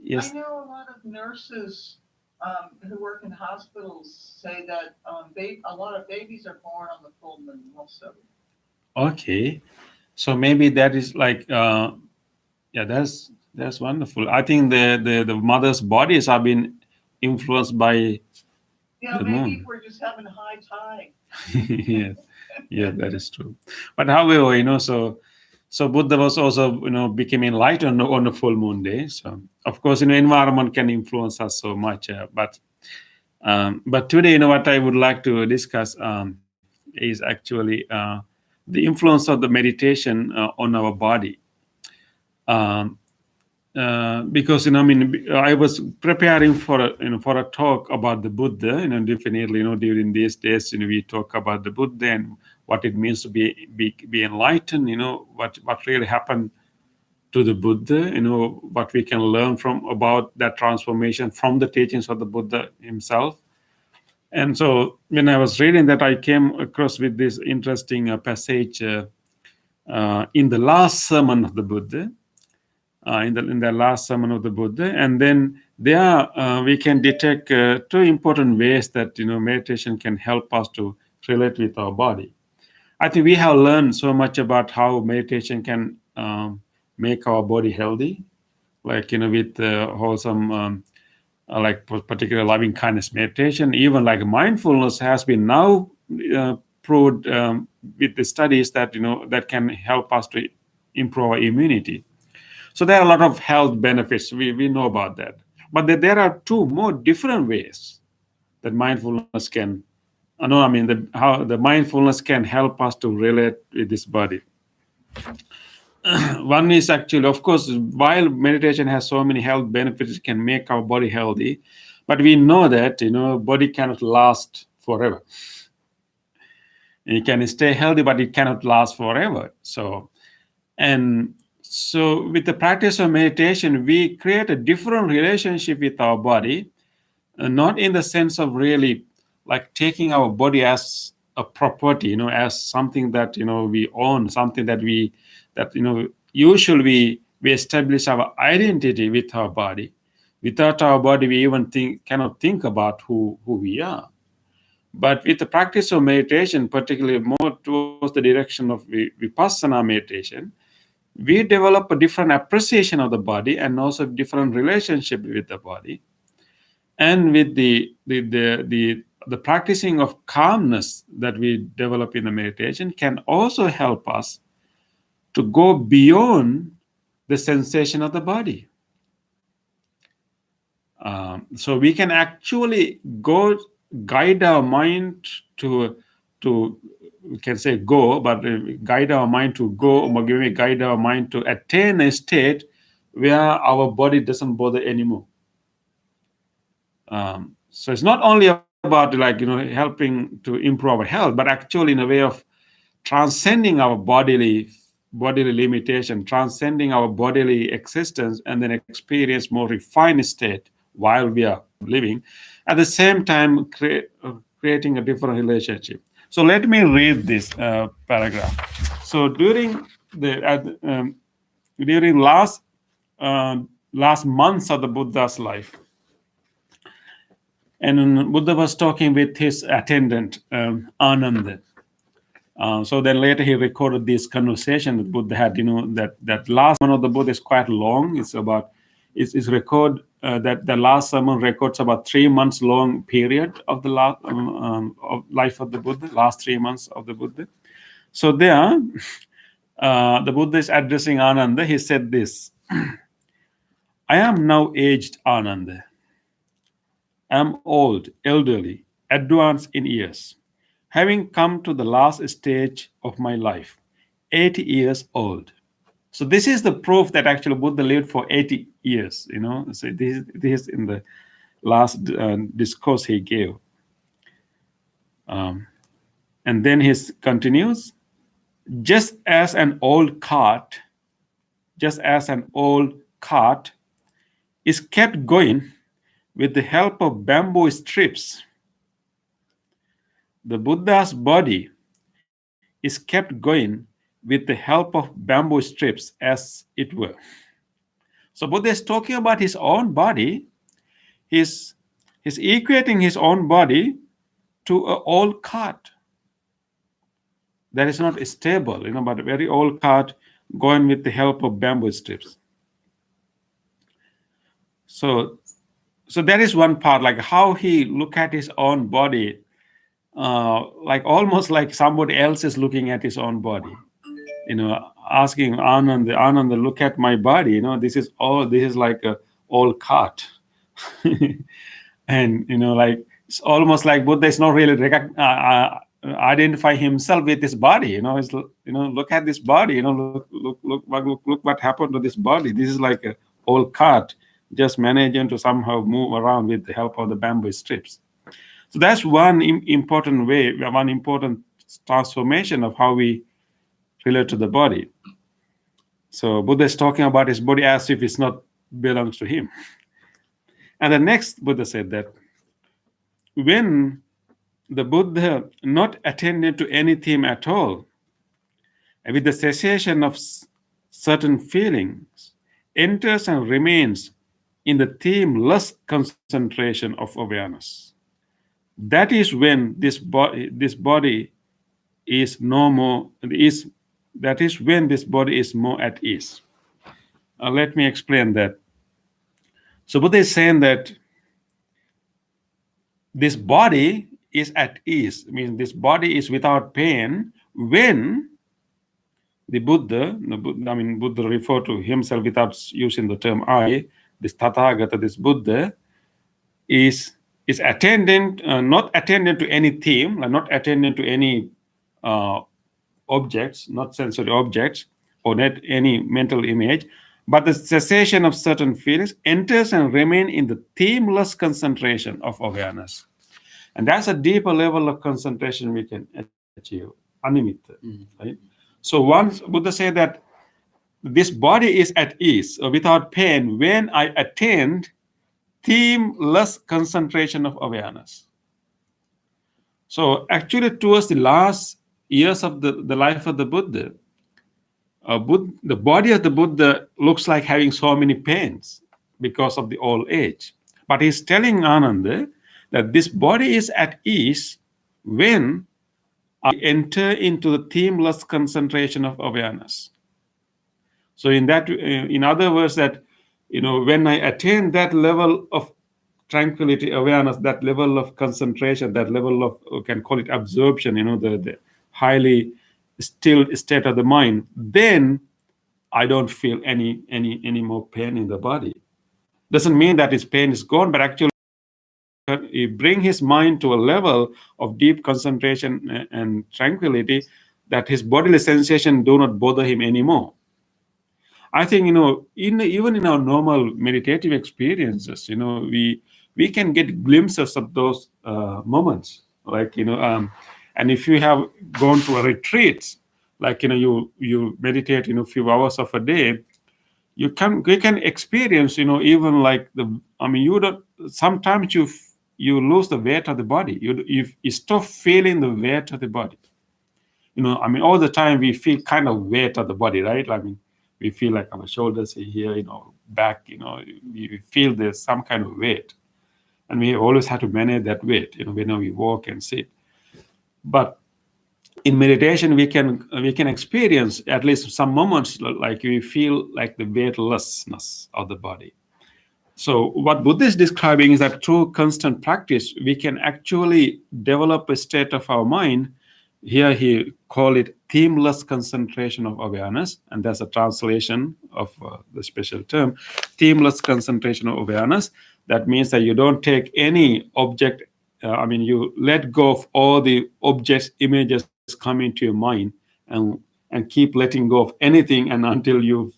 yes. know a lot of nurses who work in hospitals say that a lot of babies are born on the full moon also. Okay, so maybe that is like, yeah, that's wonderful. I think the mother's bodies have been influenced by Yeah, the maybe moon. if we're just having high tide. Yes, yes, that is true. But however, so Buddha was also became enlightened on the full moon day. So of course, environment can influence us so much. But today, what I would like to discuss is actually the influence of the meditation on our body. Um, because I mean, I was preparing for a talk about the Buddha. Definitely, during these days, we talk about the Buddha and what it means to be enlightened. What really happened to the Buddha. What we can learn from about that transformation from the teachings of the Buddha himself. And so, when I was reading that, I came across with this interesting passage in the last sermon of the Buddha. In the last sermon of the Buddha, and then there we can detect two important ways that meditation can help us to relate with our body. I think we have learned so much about how meditation can make our body healthy, like with wholesome, like particular loving kindness meditation. Even like mindfulness has been now proved with the studies that that can help us to improve our immunity. So there are a lot of health benefits. We know about that. But there are two more different ways that mindfulness can, no, I mean, how the mindfulness can help us to relate with this body. One is actually, of course, while meditation has so many health benefits, it can make our body healthy. But we know that, body cannot last forever. It can stay healthy, but it cannot last forever. So with the practice of meditation, we create a different relationship with our body, not in the sense of really like taking our body as a property, as something that we own, something that usually we establish our identity with our body. Without our body, we even cannot think about who we are. But with the practice of meditation, particularly more towards the direction of vipassana meditation, we develop a different appreciation of the body and also different relationship with the body. And with the practicing of calmness that we develop in the meditation can also help us to go beyond the sensation of the body. So we can actually guide our mind to we can say go, but guide our mind to go, or maybe guide our mind to attain a state where our body doesn't bother anymore. So it's not only about helping to improve our health, but actually in a way of transcending our bodily limitation, transcending our bodily existence, and then experience more refined state while we are living. At the same time, creating a different relationship. So let me read this paragraph. So during last months of the Buddha's life, and Buddha was talking with his attendant, Ananda. So then later he recorded this conversation that Buddha had. That last one of the Buddha is quite long. It's record that the last sermon records about 3 months long period of the last of life of the Buddha, last 3 months of the Buddha. So there, the Buddha is addressing Ananda. He said this: I am now aged, Ananda. I am old, elderly, advanced in years, having come to the last stage of my life, 80 years old. So this is the proof that actually Buddha lived for 80 years. So this is in the last discourse he gave. And then he continues, just as an old cart is kept going with the help of bamboo strips, the Buddha's body is kept going with the help of bamboo strips, as it were. So Buddha is talking about his own body. He's equating his own body to an old cart that is not stable, but a very old cart going with the help of bamboo strips. So that is one part, like how he look at his own body, like almost like somebody else is looking at his own body. Asking Ananda, look at my body. This is like a old cart, and like it's almost like Buddha is not really identify himself with his body. It's look at this body. Look what happened to this body. This is like a old cart, just managing to somehow move around with the help of the bamboo strips. So that's one important way, one important transformation of how we relate to the body. So Buddha is talking about his body as if it's not belongs to him. And the next Buddha said that when the Buddha not attended to any theme at all, with the cessation of certain feelings, enters and remains in the themeless concentration of awareness. That is when this body is no more that is when this body is more at ease. Let me explain that. So Buddha is saying that this body is at ease, means this body is without pain when the Buddha referred to himself without using the term I, this Tathagata, this Buddha, is attending, not attending to any theme, not attending to any objects, not sensory objects, or not any mental image, but the cessation of certain feelings enters and remain in the themeless concentration of awareness. And that's a deeper level of concentration we can achieve, animitta. Right? So once Buddha said that this body is at ease or without pain when I attained themeless concentration of awareness. So actually towards the last years of the life of the Buddha, the body of the Buddha looks like having so many pains because of the old age. But he's telling Ananda that this body is at ease when I enter into the themeless concentration of awareness. So in other words, that when I attain that level of tranquility, awareness, that level of concentration, that level of, we can call it absorption, the highly still state of the mind, then I don't feel any more pain in the body. Doesn't mean that his pain is gone, but actually he bring his mind to a level of deep concentration and tranquility that his bodily sensation do not bother him anymore. I think, even in our normal meditative experiences, we can get glimpses of those moments. Like, and if you have gone to a retreat, like, you meditate, few hours of a day, you can experience, even like you don't, sometimes you lose the weight of the body. You stop feeling the weight of the body. All the time we feel kind of weight of the body, right? We feel like our shoulders here, back, we feel there's some kind of weight, and we always have to manage that weight, when we walk and sit. But in meditation, we can experience at least some moments like we feel like the weightlessness of the body. So what Buddha is describing is that through constant practice, we can actually develop a state of our mind. Here he call it themeless concentration of awareness, and that's a translation of the special term, themeless concentration of awareness. That means that you don't take any object. You let go of all the objects, images come into your mind, and keep letting go of anything, and until you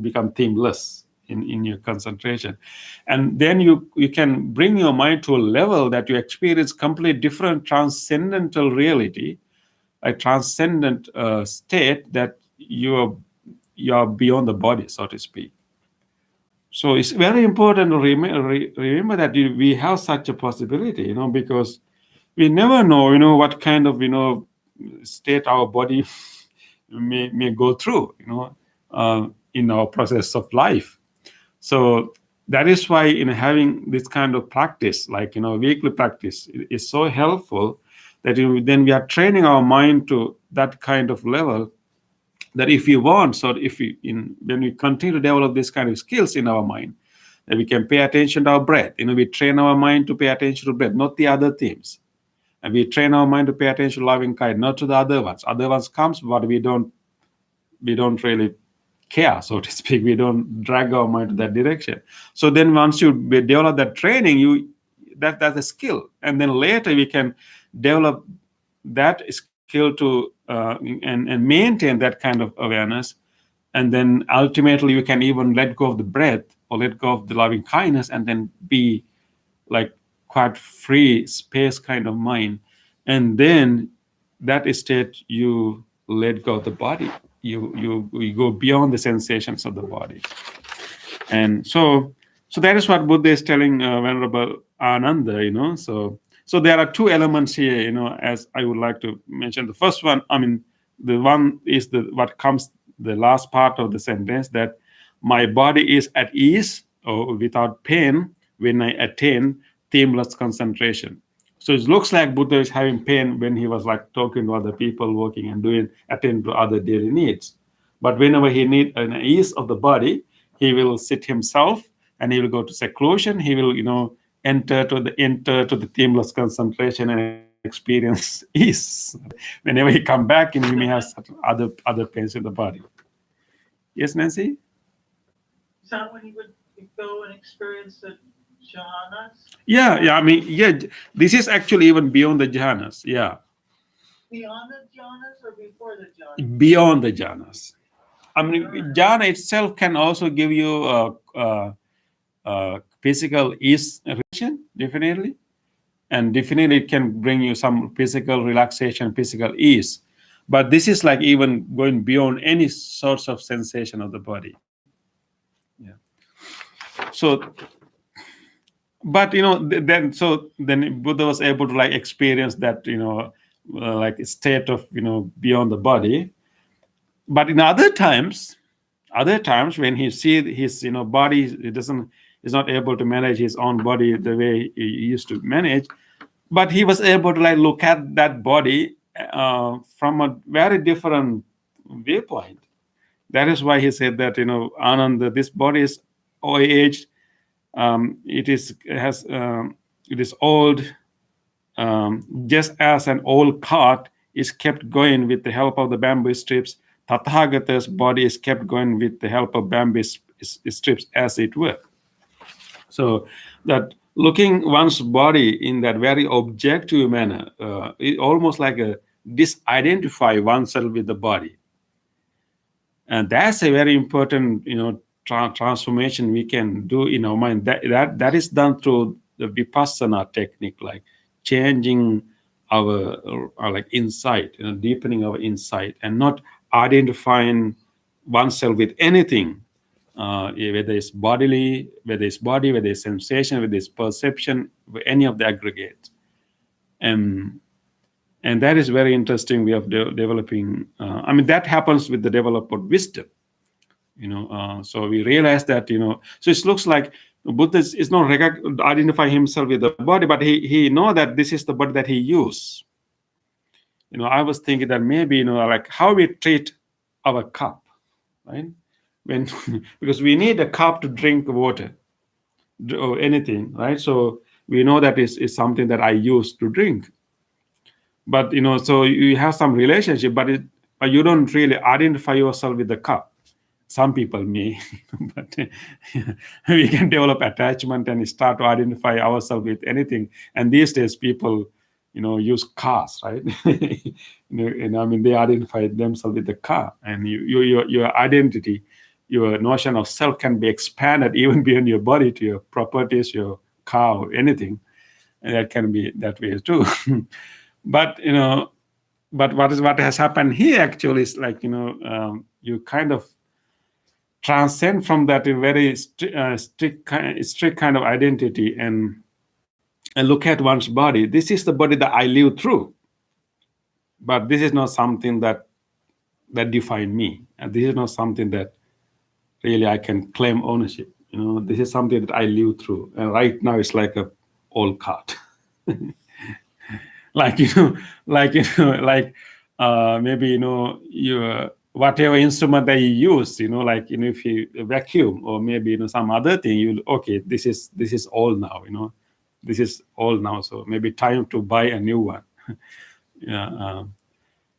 become themeless in your concentration. And then you can bring your mind to a level that you experience completely different transcendental reality, a transcendent state that you are beyond the body, so to speak. So it's very important to remember that we have such a possibility, because we never know, what kind of, state our body may go through, in our process of life. So that is why, having this kind of practice, like, weekly practice, is so helpful, that then we are training our mind to that kind of level that if we want, so when we continue to develop this kind of skills in our mind, that we can pay attention to our breath. We train our mind to pay attention to breath, not the other themes. And we train our mind to pay attention to loving kind, not to the other ones. Other ones comes, but we don't really care, so to speak. We don't drag our mind to that direction. So then once you develop that training, that's a skill. And then later we can develop that skill to and maintain that kind of awareness. And then ultimately you can even let go of the breath or let go of the loving kindness, and then be like quite free space kind of mind. And then that state, you let go of the body. You go beyond the sensations of the body. And so that is what Buddha is telling Venerable Ananda, so there are two elements here, as I would like to mention. The first one, the one is what comes the last part of the sentence, that my body is at ease or without pain when I attain themeless concentration. So it looks like Buddha is having pain when he was like talking to other people, working and attending to other daily needs. But whenever he needs an ease of the body, he will sit himself and he will go to seclusion. He will, enter to the themeless concentration and experience ease. Whenever he come back, he may have other pains in the body. Yes, Nancy? Is that when you would go and experience the jhanas? Yeah. This is actually even beyond the jhanas. Yeah. Beyond the jhanas or before the jhanas? Beyond the jhanas. Jhana itself can also give you a physical ease, definitely. And definitely it can bring you some physical relaxation, physical ease. But this is like even going beyond any sorts of sensation of the body. Yeah. So, but then Buddha was able to like experience that, like a state of, beyond the body. But in other times when he see his, body, is not able to manage his own body the way he used to manage, but he was able to like look at that body from a very different viewpoint. That is why he said that, Ananda, this body is aged. It is old, just as an old cart is kept going with the help of the bamboo strips. Tathagata's body is kept going with the help of bamboo strips, as it were. So that looking one's body in that very objective manner, almost like a disidentify oneself with the body. And that's a very important, transformation we can do in our mind. That is done through the vipassana technique, like changing our like insight, deepening our insight, and not identifying oneself with anything, whether it's bodily, whether it's body, whether it's sensation, whether it's perception, any of the aggregates. And that is very interesting way of developing. That happens with the development of wisdom. So we realize that, so it looks like Buddha is not identify himself with the body, but he know that this is the body that he use. I was thinking that maybe, like how we treat our cup, right? When because we need a cup to drink water or anything, right? So we know that is something that I use to drink. But so you have some relationship, but you don't really identify yourself with the cup. Some people may, but we can develop attachment and start to identify ourselves with anything. And these days, people, use cars, right? They identify themselves with the car, and your identity, your notion of self can be expanded even beyond your body to your properties, your car, or anything, and that can be that way too. But what has happened here actually is like you kind of transcend from that very strict kind of identity and look at one's body. This is the body that I live through, but this is not something that define me, and this is not something that really I can claim ownership. This is something that I live through, and right now it's like a old cart. Like maybe your whatever instrument that you use, like if you vacuum or maybe some other thing, this is old now, this is old now, so maybe time to buy a new one. Yeah.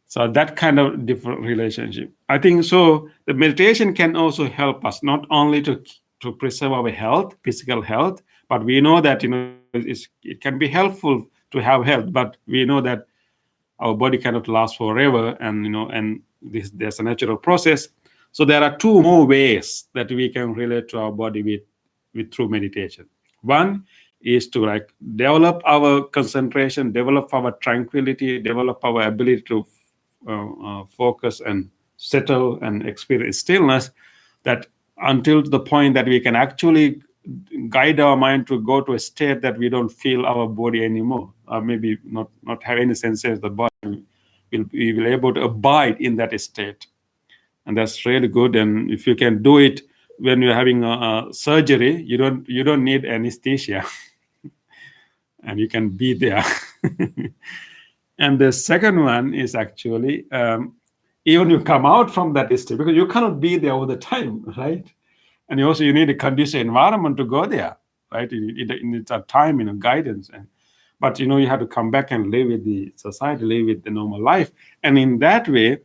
So that kind of different relationship, I think. So the meditation can also help us not only to preserve our health, physical health, but we know that it can be helpful to have health, but we know that our body cannot last forever, and there's a natural process. So there are two more ways that we can relate to our body with through meditation. One is to like develop our concentration, develop our tranquility, develop our ability to focus and settle and experience stillness, that until the point that we can actually guide our mind to go to a state that we don't feel our body anymore, or maybe not have any sensation of the body. We will able to abide in that state, and that's really good. And if you can do it when you're having a surgery, you don't need anesthesia, and you can be there. And the second one is actually even you come out from that state, because you cannot be there all the time, right? And also you need a conducive environment to go there, right? It needs a time, guidance, but you have to come back and live with the society, live with the normal life, and in that way,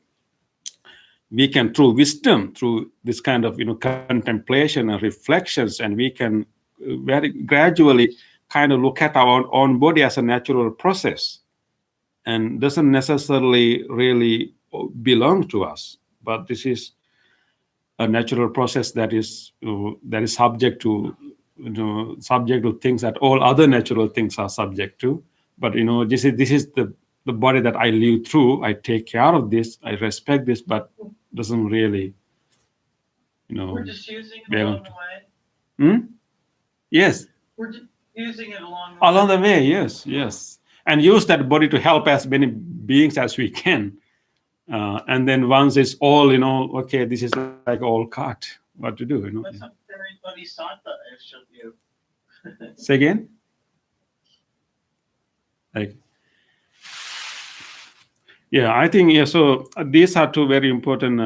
we can, through wisdom, through this kind of contemplation and reflections, and we can very gradually kind of look at our own body as a natural process, and doesn't necessarily really belong to us, but this is a natural process that is subject to things that all other natural things are subject to. But this is the body that I live through. I take care of this. I respect this, but doesn't really We're just using it along the way. Yes. We're just using it along the way. Yes, and use that body to help as many beings as we can. And then once it's all, okay, this is like all cart. What to do, That's a very bodhisattva view. Say again? Like, yeah, I think, yeah. So these are two very important.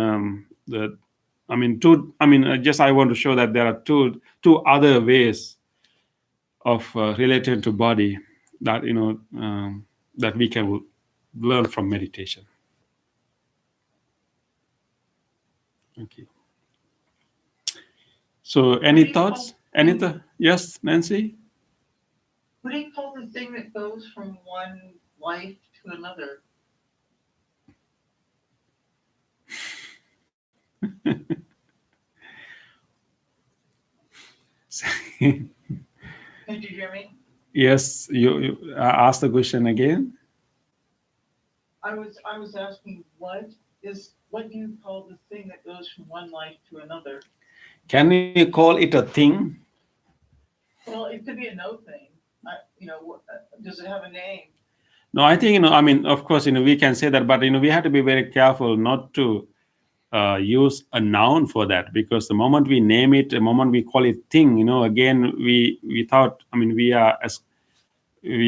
Just I want to show that there are two other ways of relating to body that that we can learn from meditation. Okay. So any thoughts? Yes, Nancy? What do you call the thing that goes from one life to another? Did you hear me? Yes, you ask the question again. I was asking what do you call the thing that goes from one life to another? Can you call it a thing? Well, it could be a no thing. Does it have a name? No, I think, I mean, of course, we can say that, but, we have to be very careful not to use a noun for that, because the moment we name it, the moment we call it thing, again, we thought, we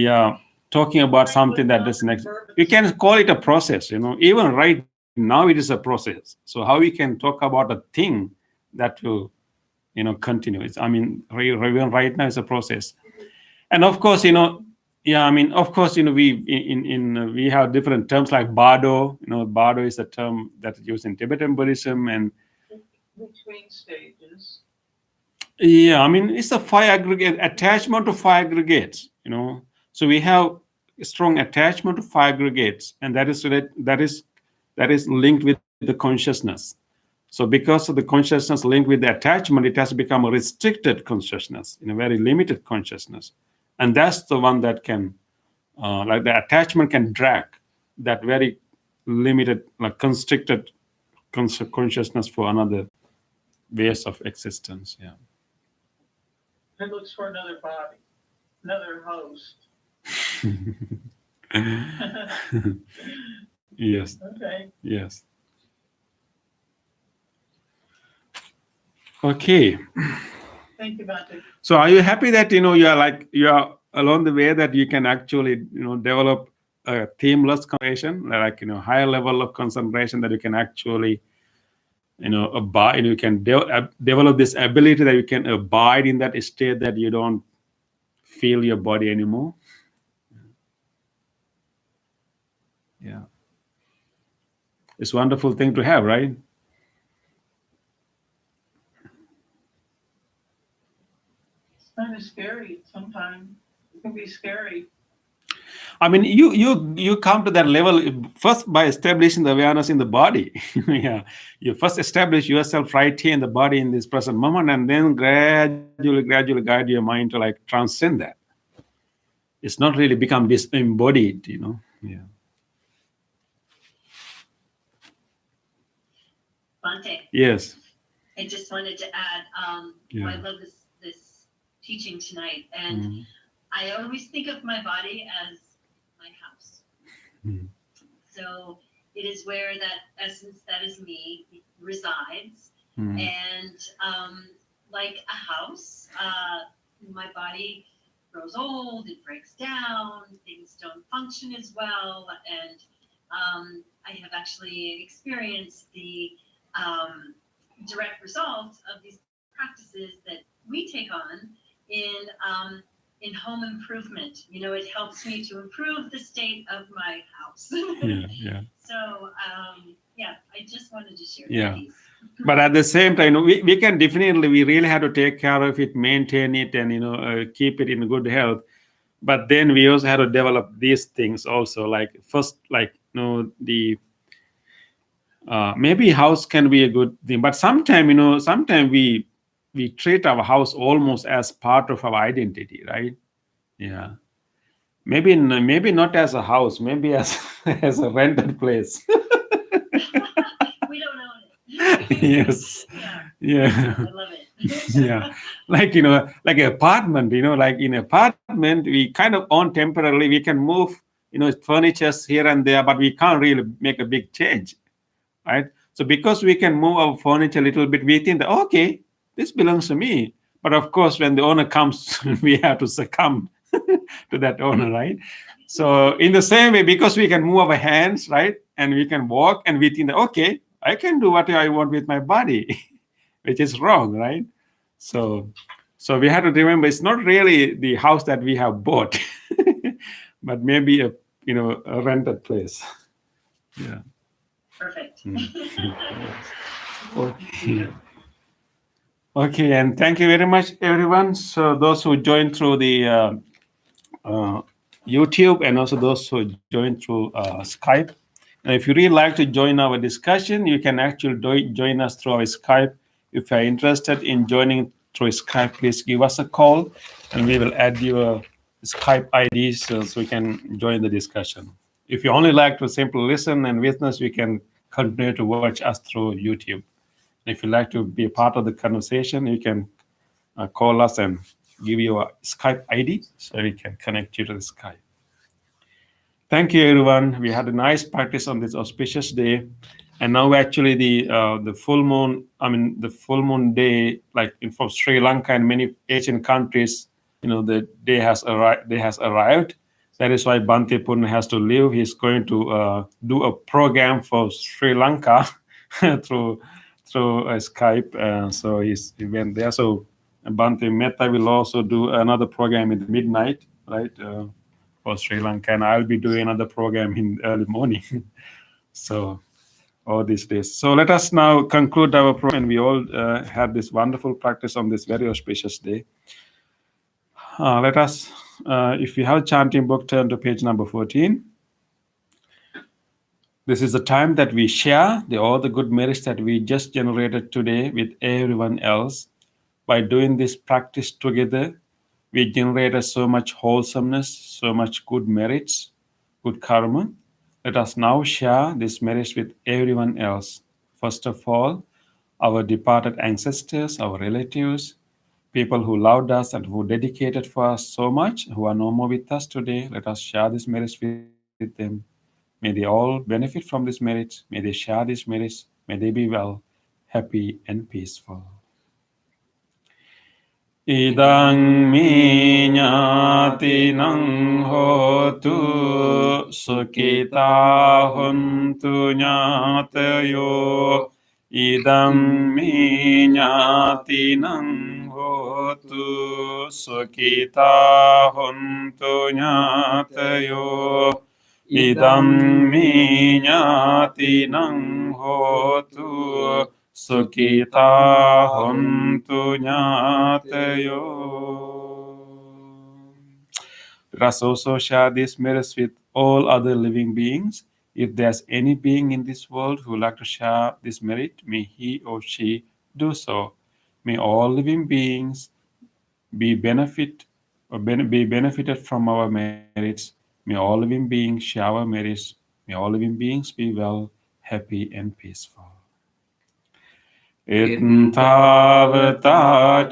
are talking about something that is next. We can call it a process, even right now it is a process. So how we can talk about a thing that will, continue? Even right now it's a process. And of course, of course, we have different terms like bardo. Bardo is a term that is used in Tibetan Buddhism, and Between stages. yeah, it's a fire aggregate attachment to fire aggregates. So we have a strong attachment to fire aggregates, and that is linked with the consciousness. So because of the consciousness linked with the attachment, it has become a restricted consciousness, in a very limited consciousness. And that's the one that can, like the attachment can drag that very limited, like constricted consciousness for another ways of existence. Yeah. It looks for another body, another host. Yes. Okay. Yes. Okay. Think about it. So are you happy that, you are along the way that you can actually, develop a themeless concentration, like, higher level of concentration that you can actually, abide, you can develop this ability that you can abide in that state that you don't feel your body anymore? Yeah. It's a wonderful thing to have, right? It's kind of scary sometimes. It can be scary. You come to that level first by establishing the awareness in the body. Yeah, you first establish yourself right here in the body in this present moment, and then gradually guide your mind to like transcend that. It's not really become disembodied, Yeah. Bhante, Yes. I just wanted to add, Yeah. I love this teaching tonight, and I always think of my body as my house. So it is where that essence that is me resides, and like a house, my body grows old, it breaks down, things don't function as well, and I have actually experienced the direct results of these practices that we take on in home improvement. It helps me to improve the state of my house. Yeah. So I just wanted to share Yeah. that piece. But at the same time, we can definitely, we really have to take care of it, maintain it, and keep it in good health. But then we also have to develop these things also. Like first, like the maybe house can be a good thing, but sometimes we treat our house almost as part of our identity, right? Yeah. Maybe not as a house, maybe as as a rented place. We don't own it. Yes. Yeah. I love it. Yeah, like like an apartment, like in apartment we kind of own temporarily. We can move furnitures here and there, but we can't really make a big change, right? So because we can move our furniture a little bit, we think that okay, this belongs to me. But of course when the owner comes, we have to succumb to that owner, right? So in the same way, because we can move our hands, right, and we can walk, and we think that okay, I can do what I want with my body, which is wrong, right? So we have to remember it's not really the house that we have bought, but maybe a rented place. Yeah. Perfect. Okay. Okay, and thank you very much, everyone. So those who joined through the YouTube, and also those who join through Skype. And if you really like to join our discussion, you can actually join us through our Skype. If you're interested in joining through Skype, please give us a call and we will add your Skype ID so we can join the discussion. If you only like to simply listen and witness, you can continue to watch us through YouTube. If you like to be a part of the conversation, you can call us and give you a Skype ID so we can connect you to the Skype. Thank you, everyone. We had a nice practice on this auspicious day, and now actually the full moon. I mean, the full moon day, like in from Sri Lanka and many Asian countries, the day has arrived. That is why Bante Purna has to leave. He's going to do a program for Sri Lanka through Skype. So he went there. So Bante Mehta will also do another program in the midnight, right? For Sri Lanka, and I'll be doing another program in the early morning. So all these days. So let us now conclude our program. We all had this wonderful practice on this very auspicious day. Let us, if you have a chanting book, turn to page number 14. This is the time that we share all the good merits that we just generated today with everyone else. By doing this practice together, we generated so much wholesomeness, so much good merits, good karma. Let us now share this merits with everyone else. First of all, our departed ancestors, our relatives, people who loved us and who dedicated for us so much, who are no more with us today. Let us share these merits with them. May they all benefit from these merits. May they share these merits. May they be well, happy, and peaceful. Idang mi ñātinang hotu sukita huntu ñātayo. Idang mi ñātinang hotu sukita huntu ñātayo. Idang mi ñātinang hotu Sukita hontu ñātayo. Let us also share these merits with all other living beings. If there's any being in this world who would like to share this merit, may he or she do so. May all living beings be benefited from our merits. May all living beings share our merits. May all living beings be well, happy, and peaceful. Ittavata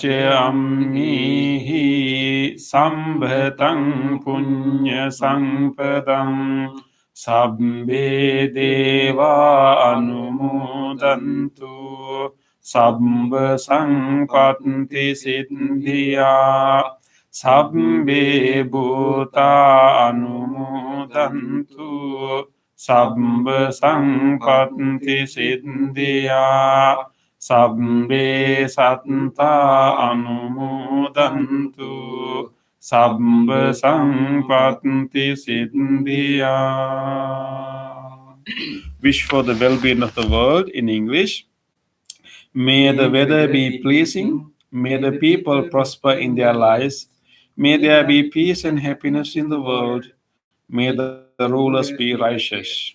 ce ammihi sambhatam punya sampadam sabbe deva anumodantu sabba sampatti siddhya sabbe bhuta anumodantu sabba sampatti siddhya Sabbe satta anumodantu sabba sampatti siddhya. Wish for the well-being of the world in English. May the weather be pleasing. May the people prosper in their lives. May there be peace and happiness in the world. May the rulers be righteous.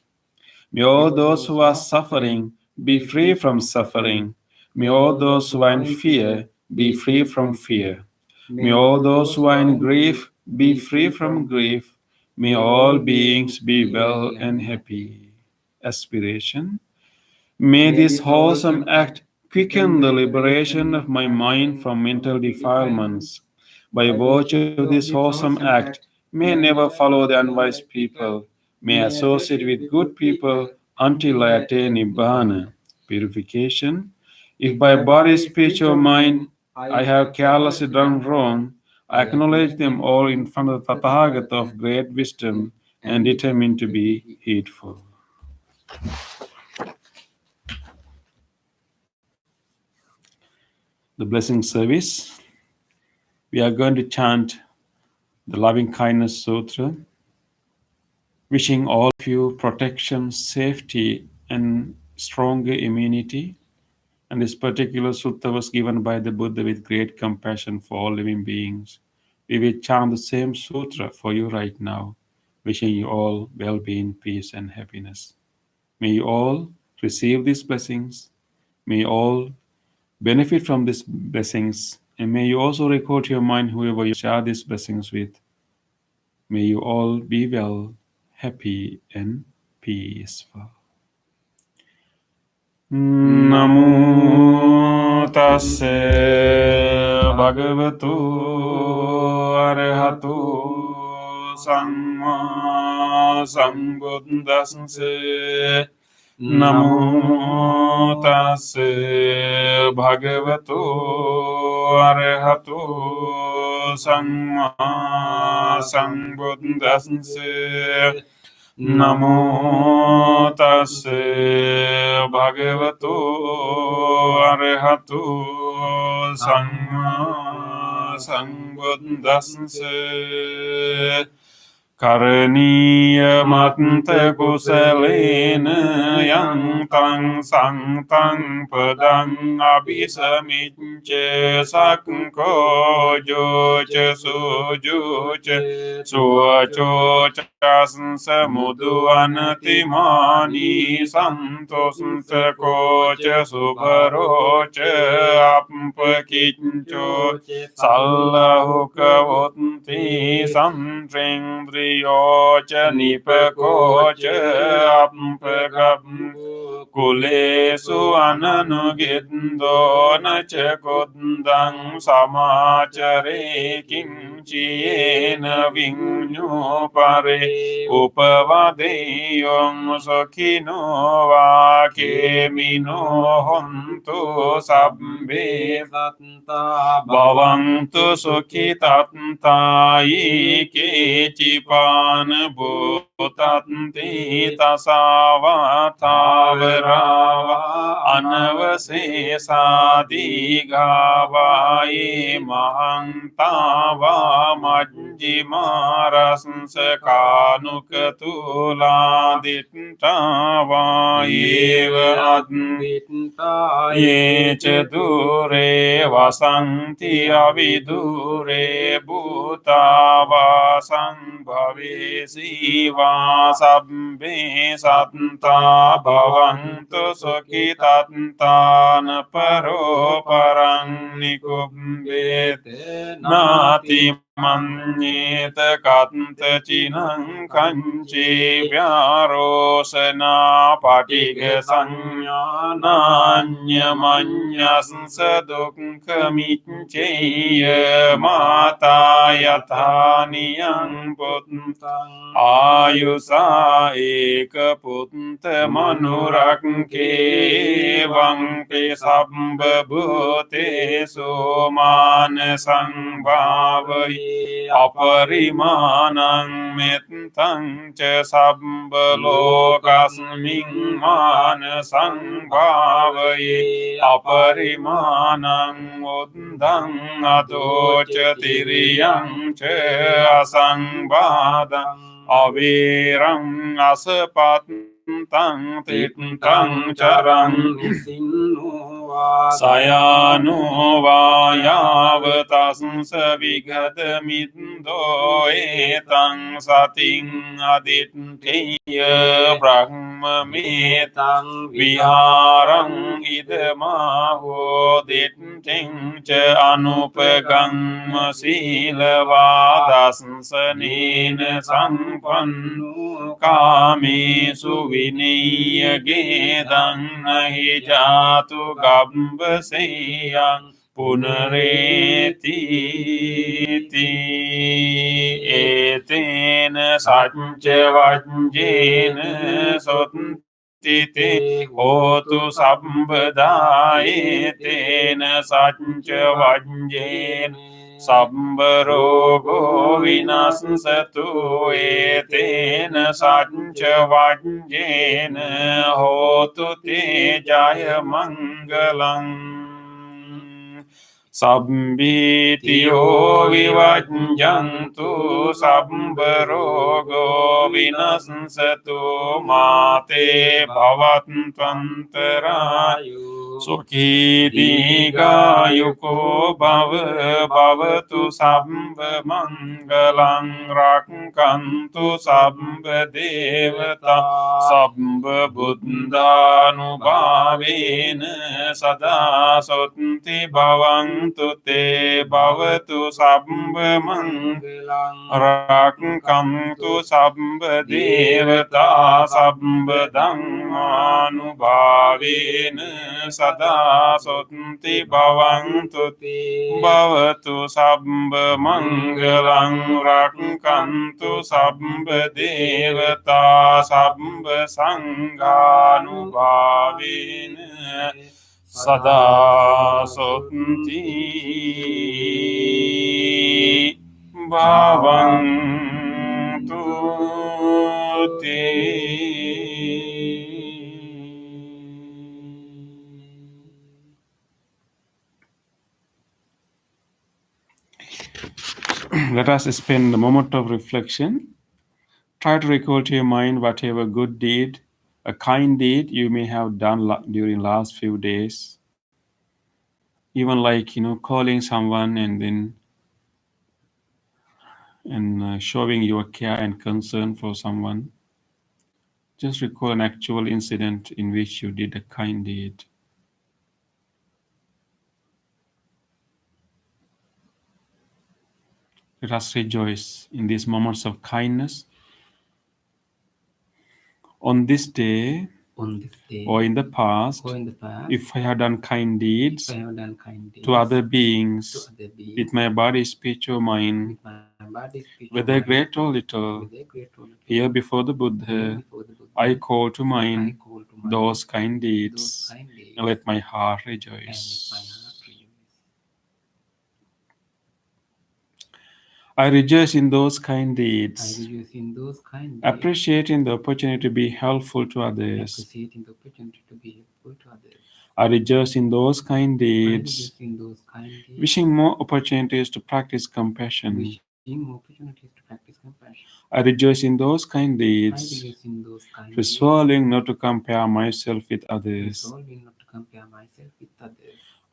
May all those who are suffering be free from suffering. May all those who are in fear be free from fear. May all those who are in grief be free from grief. May all beings be well and happy. Aspiration. May this wholesome act quicken the liberation of my mind from mental defilements. By virtue of this wholesome act, may I never follow the unwise people. May I associate with good people until I attain Nibbana, purification. If by body, speech, or mind I have carelessly done wrong, I acknowledge them all in front of the Tathagata of great wisdom and determine to be heedful. The blessing service. We are going to chant the Loving Kindness Sutra, wishing all of you protection, safety, and stronger immunity. And this particular sutta was given by the Buddha with great compassion for all living beings. We will chant the same sutra for you right now, wishing you all well-being, peace, and happiness. May you all receive these blessings. May you all benefit from these blessings. And may you also record to your mind whoever you share these blessings with. May you all be well, happy, and peaceful. Namo tassa bhagavato arahato samma sambuddhassa. Namo tassa bhagavato arahato samma sambuddhassa. Namo tassa bhagavato arahato samma sambuddhassa. Karaniya matta kusalena yang tang sang tang padang abhisamicca sakko joca sujoca suaco casansa mudu anatimani santos sakoca subaroca ampakinco sallahu kavoti samtring Yocha nipakocha ampagam kulesu ananugindo nachakundang samachare kinchiyena vinyu pare upavadeyong sokhino vakemino hontu sabbe bhavantu sukhitatanta ikecipa Bhutanti tasavathāvarāva anavasesādīgāvāye mahantāvā majjimārasnsakānukatulādittāvāyeva advitāye cature vasanti avidure bhūtāvā Sambhavesi sabbe satta bhavantu sukhitattāna paro parang nikumbete nāti manyeta katanta cinang kanci vyarosana patiga sanyānanya manyasnsa dukkhamicceya mata yathāniyang puttang ayusa eka putta manurakke vangke sabba bhutesu manasang bhavai aparimanang mettang ca sabba lokasming manasang bhavai aparimanang uddhang ato ca tiriyang ca asang badang avirang asapatang titang carang sayano vāyāvatāsṁ savigadamindo etang sating aditteya brahmametang viharang idamaho ditting ca anupagang silavādāsṁ sampannu kāmesu vinaya gedang nahi jātu gambaseyang punareti etena satca vajjena sottite hotu sambhada etena satca vajjena Sabbarogo vinasatu etena satca vajjena hotu te jaya mangalang Sabbitiyo vivajjantu sabbarogo vinasatu mate bhavattvantarayu Sukhi digayuko bhavatu sabba mangalang rakkantu sabba devata sabba buddhanubhavena sada sotthi bhavantu te bhavatu sabba mangalang rakkantu sabba devata sabba dhammanubhavena sada sotthi bhavantu te bhavatu sabba mangalang rakkantu sabba devata sabba sanghanubhavena sada sotthi bhavantu te. Let us spend a moment of reflection. Try to recall to your mind whatever good deed, a kind deed you may have done during last few days. Even like calling someone and then showing your care and concern for someone. Just recall an actual incident in which you did a kind deed. Let us rejoice in these moments of kindness. On this day or in the past, if I have done kind deeds to other beings with my body, speech, or mind, whether great or little, here before the Buddha, I call to mind those kind deeds and let my heart rejoice. I rejoice in those kind deeds, appreciating the opportunity to be helpful to others. I rejoice in those kind deeds, wishing more opportunities to practice compassion. I rejoice in those kind deeds, resolving not to compare myself with others.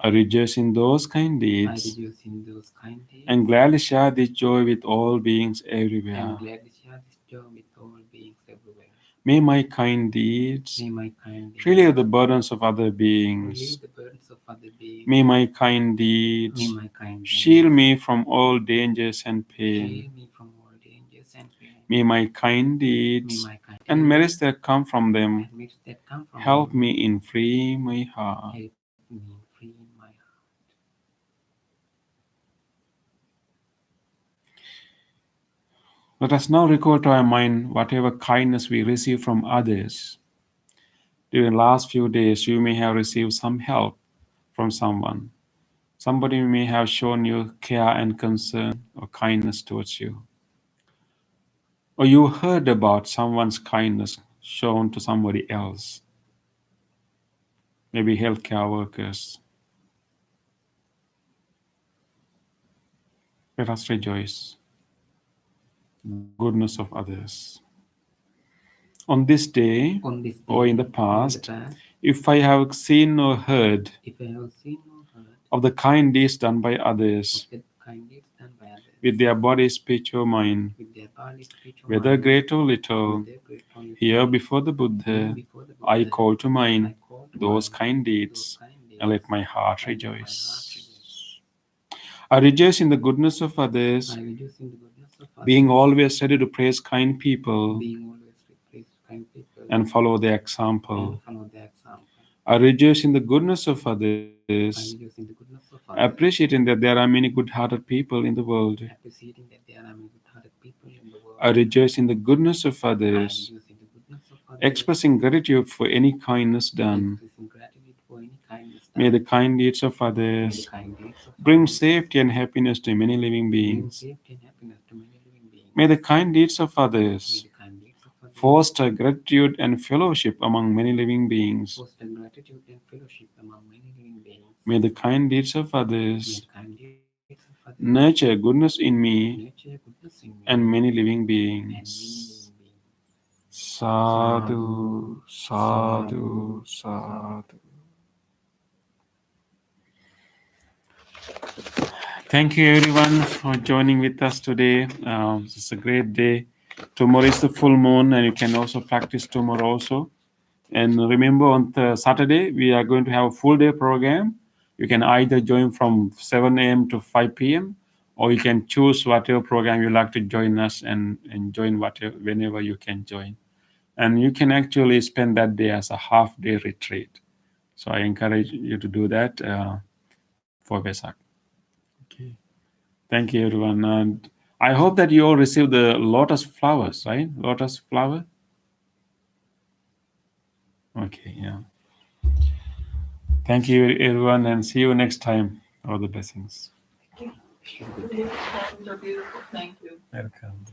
I rejoice in those kind deeds and gladly share this joy with all beings everywhere. May my kind deeds relieve the burdens of other beings. May my kind deeds shield me from all dangers and pain. May my kind deeds and merits that come from them help me in freeing my heart. Let us now recall to our mind whatever kindness we receive from others. During the last few days, you may have received some help from someone. Somebody may have shown you care and concern or kindness towards you. Or you heard about someone's kindness shown to somebody else. Maybe healthcare workers. Let us rejoice in the goodness of others. On this day or in the past, if I have seen or heard of the kind deeds done by others with their body, speech, or mind, whether great or little, here before the Buddha, I call to mind those kind deeds and let my heart rejoice. I rejoice in the goodness of others, being always ready to praise kind people and follow their example. I rejoice in the goodness of others, appreciating that there are many good-hearted people in the world. I rejoice in the goodness of others, expressing gratitude for any kindness done. May the kind deeds of others bring safety and happiness to many living beings. May the kind deeds of others foster gratitude and fellowship among many living beings. May the kind deeds of May others the kind deeds of others nurture goodness in me nurture goodness in me and many living and beings. many beings. Sadhu, sadhu, sadhu. Thank you everyone for joining with us today. It's a great day. Tomorrow is the full moon, and you can also practice tomorrow also. And remember, on the Saturday we are going to have a full day program. You can either join from 7 a.m. to 5 p.m. or you can choose whatever program you like to join us and join whenever you can join. And you can actually spend that day as a half-day retreat. So I encourage you to do that for Vesak. Okay. Thank you, everyone. And I hope that you all received the lotus flowers, right? Lotus flower? Okay, yeah. Thank you, everyone, and see you next time. All the blessings. Your poems are beautiful, thank you. Welcome.